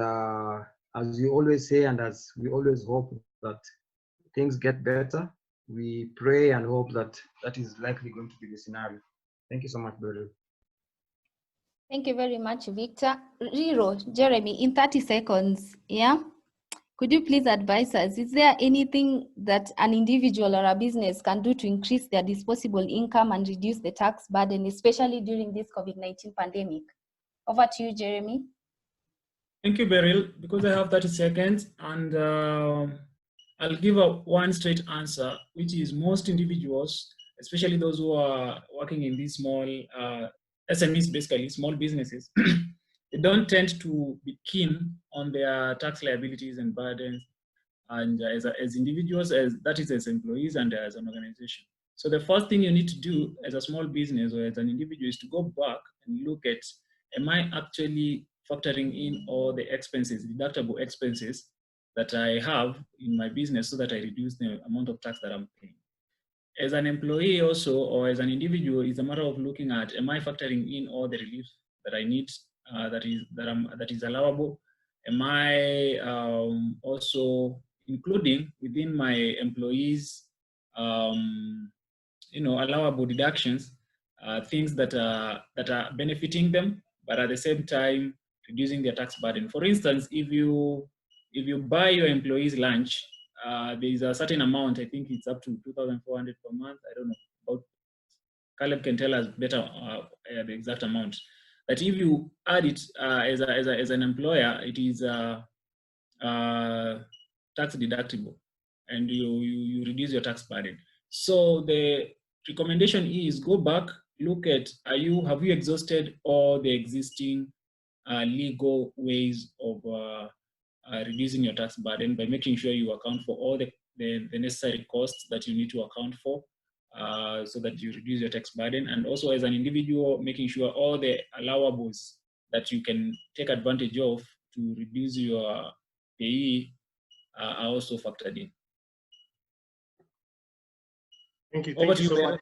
as you always say, and as we always hope that things get better, we pray and hope that that is likely going to be the scenario. Thank you so much, Beryl. Thank you very much, Victor. Riro, Jeremy, in 30 seconds, yeah? Could you please advise us, is there anything that an individual or a business can do to increase their disposable income and reduce the tax burden, especially during this COVID-19 pandemic? Over to you, Jeremy. Thank you, Beryl. Because I have 30 seconds, and I'll give one straight answer, which is most individuals, especially those who are working in these small SMEs, basically small businesses, they don't tend to be keen on their tax liabilities and burdens, and as individuals, that is as employees and as an organization. So the first thing you need to do as a small business or as an individual is to go back and look at, am I actually factoring in all the expenses, deductible expenses that I have in my business so that I reduce the amount of tax that I'm paying. As an employee also, or as an individual, it's a matter of looking at, am I factoring in all the relief that I need, that is allowable? Am I also including within my employees, allowable deductions, things that are benefiting them, but at the same time reducing their tax burden. For instance, if you buy your employees lunch, there is a certain amount, I think it's up to 2,400 per month. I don't know, about Caleb can tell us better the exact amount. But if you add it as an employer, it is tax deductible, and you reduce your tax burden. So the recommendation is go back, look at, have you exhausted all the existing legal ways of reducing your tax burden by making sure you account for all the necessary costs that you need to account for, so that you reduce your tax burden. And also as an individual, making sure all the allowables that you can take advantage of to reduce your payee are also factored in. Thank you. Thank you so much.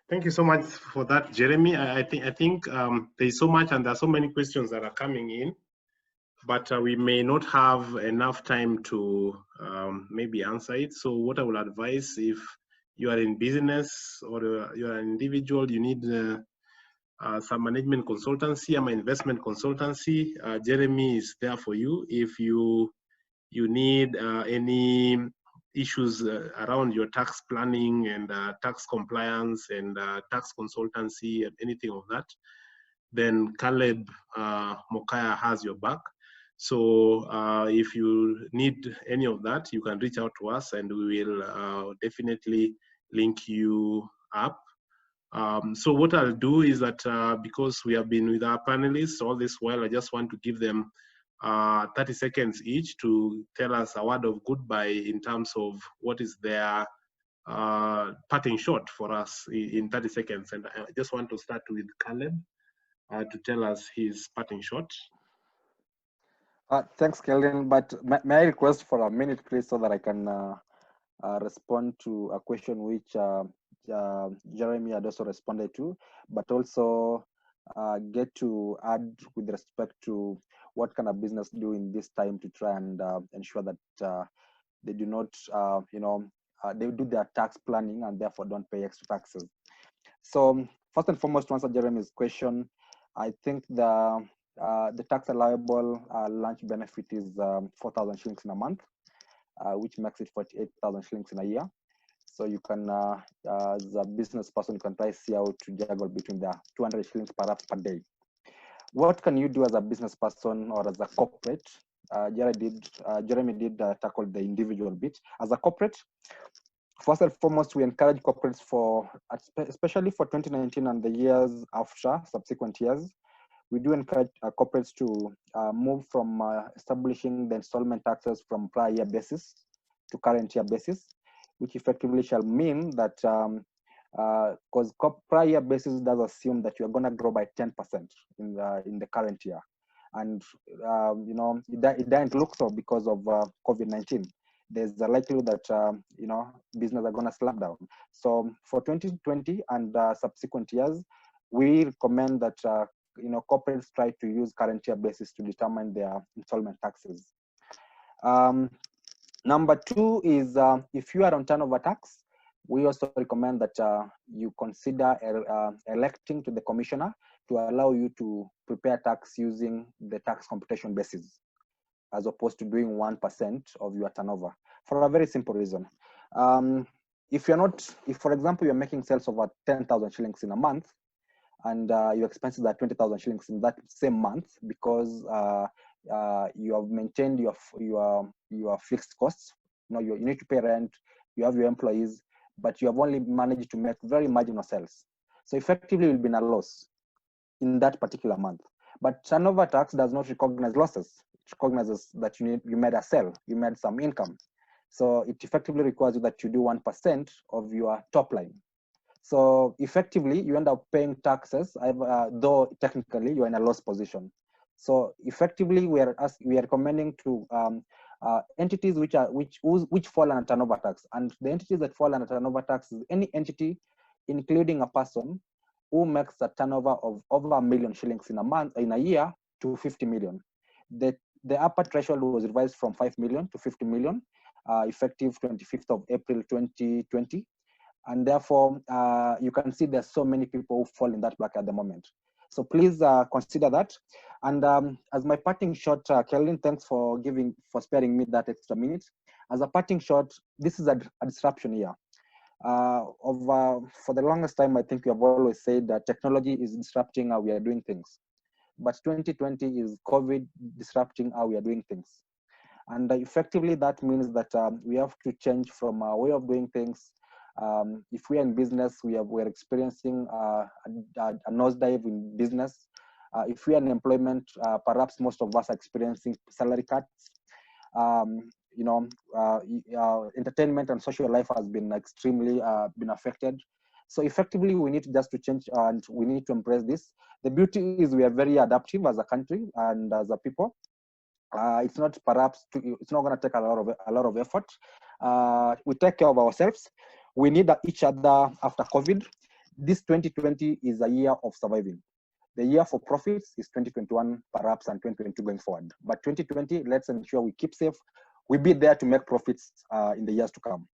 Thank you so much for that, Jeremy. I think there's so much, and there are so many questions that are coming in, but we may not have enough time to maybe answer it. So what I will advise, if you are in business or you are an individual, you need some management consultancy, I'm an investment consultancy. Jeremy is there for you. If you need any issues around your tax planning and tax compliance and tax consultancy and anything of that, then Caleb Mokaya has your back. So if you need any of that, you can reach out to us and we will definitely link you up. So what I'll do is that because we have been with our panelists all this while, I just want to give them 30 seconds each to tell us a word of goodbye in terms of what is their parting shot for us in 30 seconds. And I just want to start with Caleb to tell us his parting shot. Thanks, Kelvin. But may I request for a minute, please, so that I can respond to a question which Jeremy had also responded to, but also get to add with respect to what can a business do in this time to try and ensure that they do not, they do their tax planning and therefore don't pay extra taxes. So first and foremost, to answer Jeremy's question, I think the tax allowable lunch benefit is 4,000 shillings in a month, which makes it 48,000 shillings in a year. So you can, as a business person, you can try see how to juggle between the 200 shillings per day. What can you do as a business person or as a corporate? Jeremy did tackle the individual bit. As a corporate, first and foremost, we encourage corporates especially for 2019 and the years after, subsequent years, we do encourage corporates to move from establishing the installment taxes from prior year basis to current year basis, which effectively shall mean that because prior year basis does assume that you are going to grow by 10% in the current year, and it doesn't look so because of COVID-19. There's a likelihood that business are going to slap down. So for 2020 and subsequent years, we recommend that corporates try to use current year basis to determine their installment taxes. Number two is if you are on turnover tax, we also recommend that you consider electing to the commissioner to allow you to prepare tax using the tax computation basis, as opposed to doing 1% of your turnover, for a very simple reason. If, for example, you're making sales of 10,000 shillings in a month, and your expenses are 20,000 shillings in that same month, because you have maintained your fixed costs. You need to pay rent, you have your employees, but you have only managed to make very marginal sales. So effectively, you'll be in a loss in that particular month. But turnover tax does not recognize losses. It recognizes that you made a sale, you made some income. So it effectively requires you that you do 1% of your top line. So effectively, you end up paying taxes, though technically you're in a loss position. So effectively, we are recommending to entities which fall under turnover tax, and the entities that fall under turnover tax is any entity, including a person who makes a turnover of over 1 million shillings in a year to 50 million. The upper threshold was revised from 5 million to 50 million, effective 25th of April 2020. And therefore, you can see there's so many people who fall in that bracket at the moment. So please consider that. And as my parting shot, Kelvin, thanks for sparing me that extra minute. As a parting shot, this is a disruption year. For the longest time, I think we have always said that technology is disrupting how we are doing things. But 2020 is COVID disrupting how we are doing things. And effectively, that means that we have to change from our way of doing things. If we are in business, we're experiencing a nosedive in business. If we are in employment, perhaps most of us are experiencing salary cuts. Entertainment and social life has been extremely been affected. So effectively, we need just to change, and we need to embrace this. The beauty is we are very adaptive as a country and as a people. It's not going to take a lot of effort. We take care of ourselves. We need each other after COVID. This 2020 is a year of surviving. The year for profits is 2021, perhaps, and 2022 going forward. But 2020, let's ensure we keep safe. We'll be there to make profits in the years to come.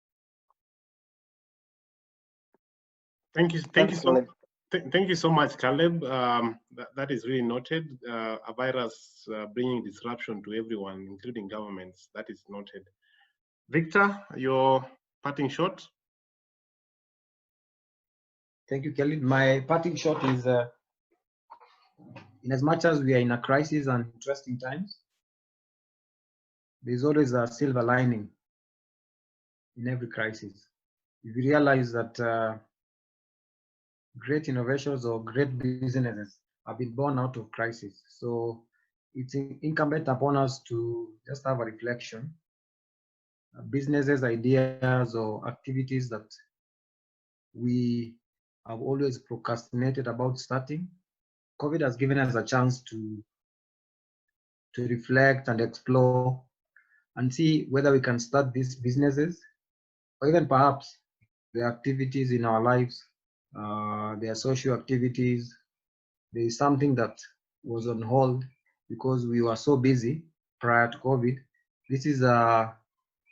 Thank you so much, Caleb. That is really noted. A virus bringing disruption to everyone, including governments. That is noted. Victor, your parting shot. Thank you, Kelly. My parting shot is, in as much as we are in a crisis and interesting times, there's always a silver lining in every crisis. If you realize that great innovations or great businesses have been born out of crisis. So it's incumbent upon us to just have a reflection. Businesses, ideas, or activities that we have always procrastinated about starting. COVID has given us a chance to reflect and explore and see whether we can start these businesses, or even perhaps the activities in our lives, their social activities. There is something that was on hold because we were so busy prior to COVID. This is a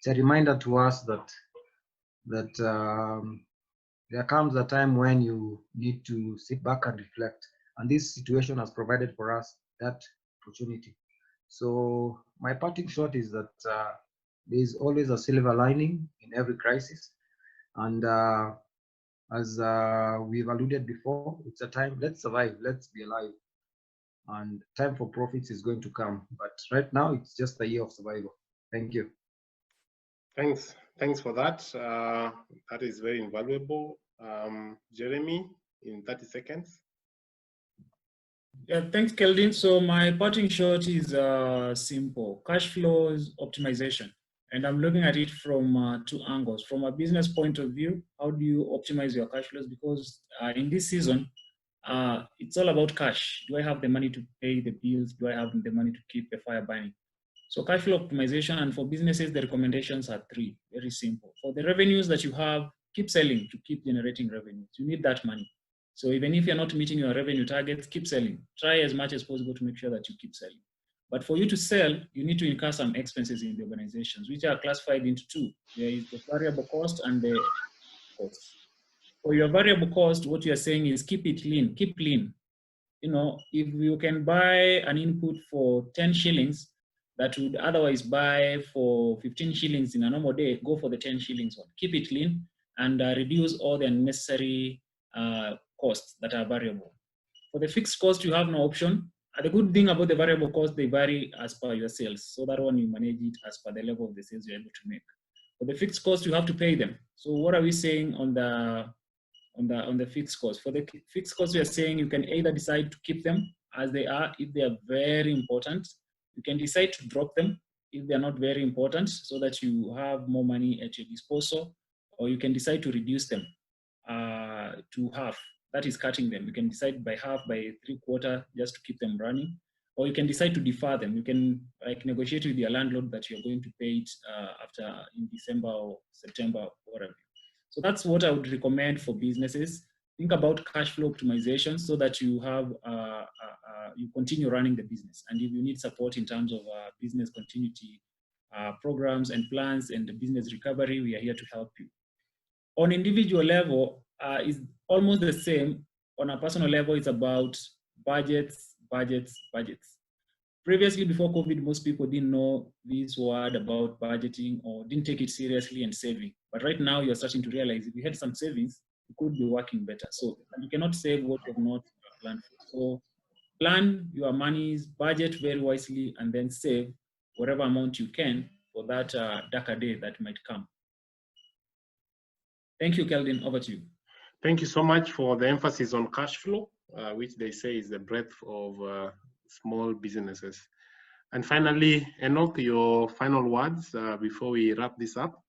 reminder to us that there comes a time when you need to sit back and reflect, and this situation has provided for us that opportunity. So my parting shot is that there is always a silver lining in every crisis, and as we've alluded before, it's a time, let's survive, let's be alive, and time for profits is going to come. But right now, it's just a year of survival. Thank you. Thanks for that. That is very invaluable. Jeremy, in 30 seconds. Yeah, thanks, Keldin. So my parting shot is simple: cash flows optimization. And I'm looking at it from 2 angles. From a business point of view, how do you optimize your cash flows? Because in this season, it's all about cash. Do I have the money to pay the bills? Do I have the money to keep the fire burning? So cash flow optimization, and for businesses, the recommendations are 3, very simple. For the revenues that you have, keep selling to keep generating revenues. You need that money. So even if you're not meeting your revenue targets, keep selling. Try as much as possible to make sure that you keep selling. But for you to sell, you need to incur some expenses in the organizations, which are classified into 2. There is the variable cost and the costs. For your variable cost, what you're saying is keep it lean, keep lean. You know, if you can buy an input for 10 shillings that would otherwise buy for 15 shillings in a normal day, go for the 10 shillings one. Keep it lean and reduce all the unnecessary costs that are variable. For the fixed cost, you have no option. The good thing about the variable cost, they vary as per your sales. So that one you manage it as per the level of the sales you're able to make. For the fixed cost, you have to pay them. So what are we saying on the fixed cost? For the fixed cost, we are saying you can either decide to keep them as they are if they are very important. You can decide to drop them if they are not very important so that you have more money at your disposal, or you can decide to reduce them to half. That is cutting them. You can decide by half, by 3/4, just to keep them running, or you can decide to defer them. You can like negotiate with your landlord that you're going to pay it after in December or September or whatever. So that's what I would recommend for businesses. Think about cash flow optimization so that you have you continue running the business. And if you need support in terms of business continuity programs and plans and the business recovery, we are here to help you. On individual level, is almost the same. On a personal level, it's about budgets, budgets, budgets. Previously, before COVID, most people didn't know this word about budgeting or didn't take it seriously and saving. But right now, you're starting to realize if you had some savings, you could be working better. So you cannot save what you have not planned for. So plan your monies, budget very wisely, and then save whatever amount you can for that darker day that might come. Thank you, Keldin. Over to you. Thank you so much for the emphasis on cash flow, which they say is the breadth of small businesses. And finally, Enoch, your final words before we wrap this up.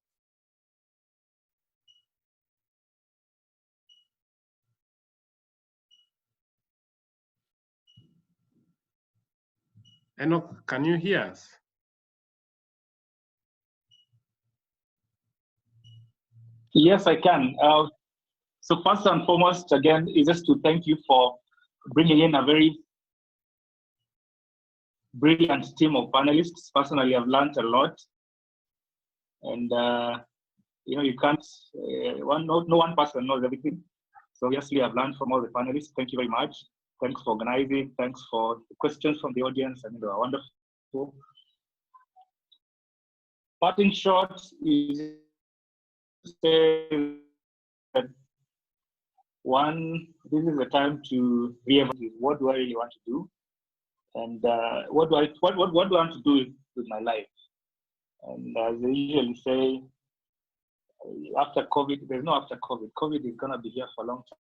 Enoch, can you hear us? Yes, I can. So first and foremost, again, is just to thank you for bringing in a very brilliant team of panelists. Personally, I've learned a lot. And, you know, you can't, no one person knows everything. So obviously, I've learned from all the panelists. Thank you very much. Thanks for organizing. Thanks for the questions from the audience. I mean, they were wonderful. But in short, is say that one, this is the time to reevaluate what do I really want to do, and what do I want to do with my life. And as they usually say, after COVID, there's no after COVID. COVID is gonna be here for a long time.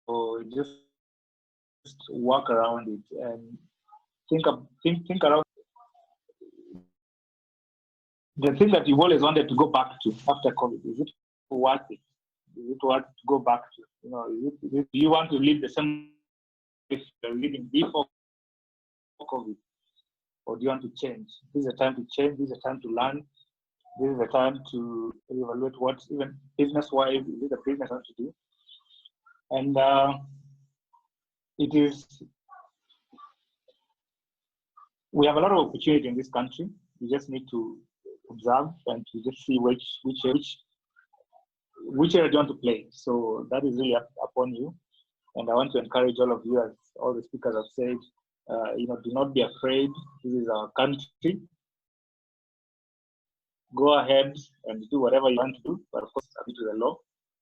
So just work around it and think around the thing that you've always wanted to go back to after COVID. Is it worth it? Is it worth to go back to? You know, do you want to live the same life you're living before COVID, or do you want to change? This is a time to change. This is a time to learn. This is a time to evaluate what, even business-wise, is it a business I want to do? And we have a lot of opportunity in this country. We just need to observe and to just see which area do you want to play. So that is really upon you. And I want to encourage all of you, as all the speakers have said, you know, do not be afraid. This is our country. Go ahead and do whatever you want to do, but of course, submit to the law.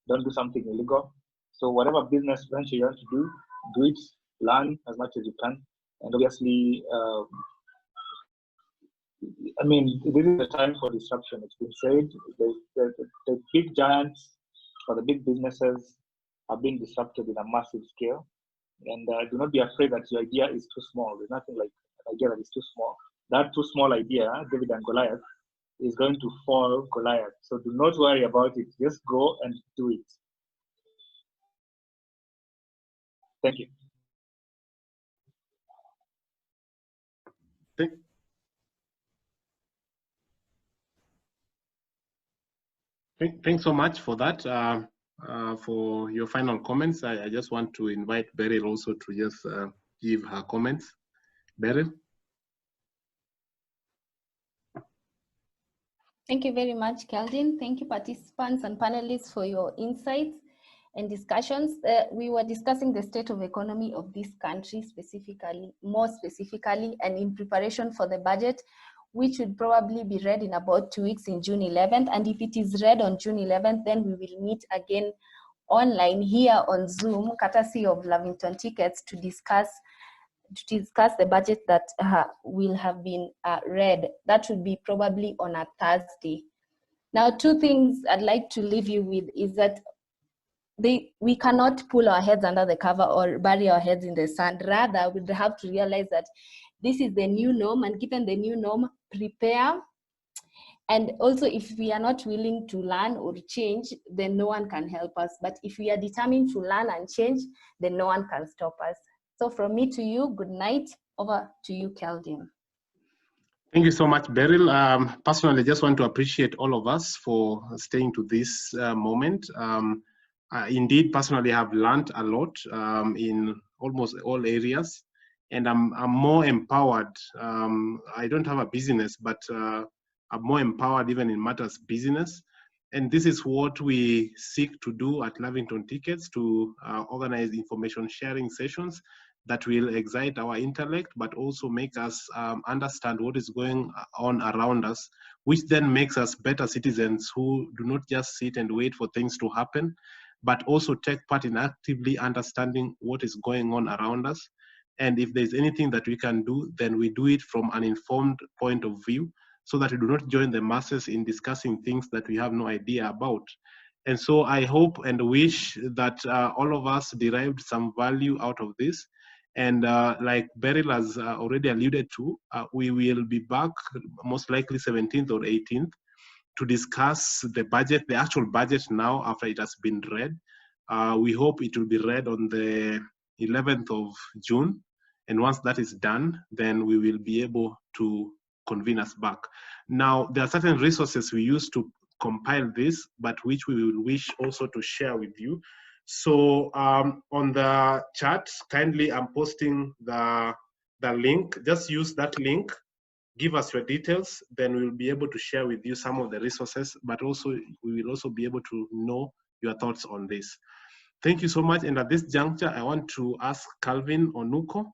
Don't do something illegal. So whatever business venture you want to do it. Learn as much as you can. And obviously, I mean, this is the time for disruption. It's been said, the big giants or the big businesses are being disrupted in a massive scale. And do not be afraid that your idea is too small. There's nothing like an idea that is too small. That too small idea, David and Goliath, is going to fall Goliath. So do not worry about it. Just go and do it. Thank you. Thanks so much for that. For your final comments, I just want to invite Beryl also to just give her comments. Beryl? Thank you very much, Kelvin. Thank you, participants and panelists, for your insights and discussions. We were discussing the state of economy of this country specifically, more specifically, and in preparation for the budget, which would probably be read in about 2 weeks in June 11th. And if it is read on June 11th, then we will meet again online here on Zoom, courtesy of Lavington Tickets, to discuss the budget that will have been read. That would be probably on a Thursday. Now, 2 things I'd like to leave you with is that we cannot pull our heads under the cover or bury our heads in the sand. Rather, we have to realize that this is the new norm, and given the new norm, prepare. And also, if we are not willing to learn or change, then no one can help us. But if we are determined to learn and change, then no one can stop us. So from me to you, good night. Over to you, Kelvin. Thank you so much, Beryl. Personally, I just want to appreciate all of us for staying to this moment. Indeed, personally, I have learned a lot in almost all areas, and I'm more empowered. I don't have a business, but I'm more empowered even in matters business. And this is what we seek to do at Lavington Tickets, to organize information sharing sessions that will excite our intellect, but also make us understand what is going on around us, which then makes us better citizens who do not just sit and wait for things to happen, but also take part in actively understanding what is going on around us. And if there's anything that we can do, then we do it from an informed point of view, so that we do not join the masses in discussing things that we have no idea about. And so I hope and wish that all of us derived some value out of this. And like Beryl has already alluded to, we will be back most likely 17th or 18th to discuss the budget, the actual budget now after it has been read. We hope it will be read on the 11th of June. And once that is done, then we will be able to convene us back. Now, there are certain resources we use to compile this, but which we will wish also to share with you. So on the chat, kindly I'm posting the link. Just use that link, give us your details, then we'll be able to share with you some of the resources, but also we will also be able to know your thoughts on this. Thank you so much. And at this juncture, I want to ask Calvin Onuko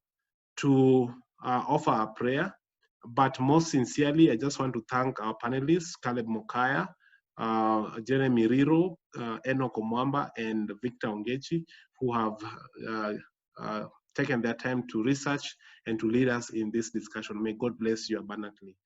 to offer a prayer. But most sincerely, I just want to thank our panelists, Caleb Mokaya, Jeremy Riro, Enoch Omwamba, and Victor Ongechi, who have taken their time to research and to lead us in this discussion. May God bless you abundantly.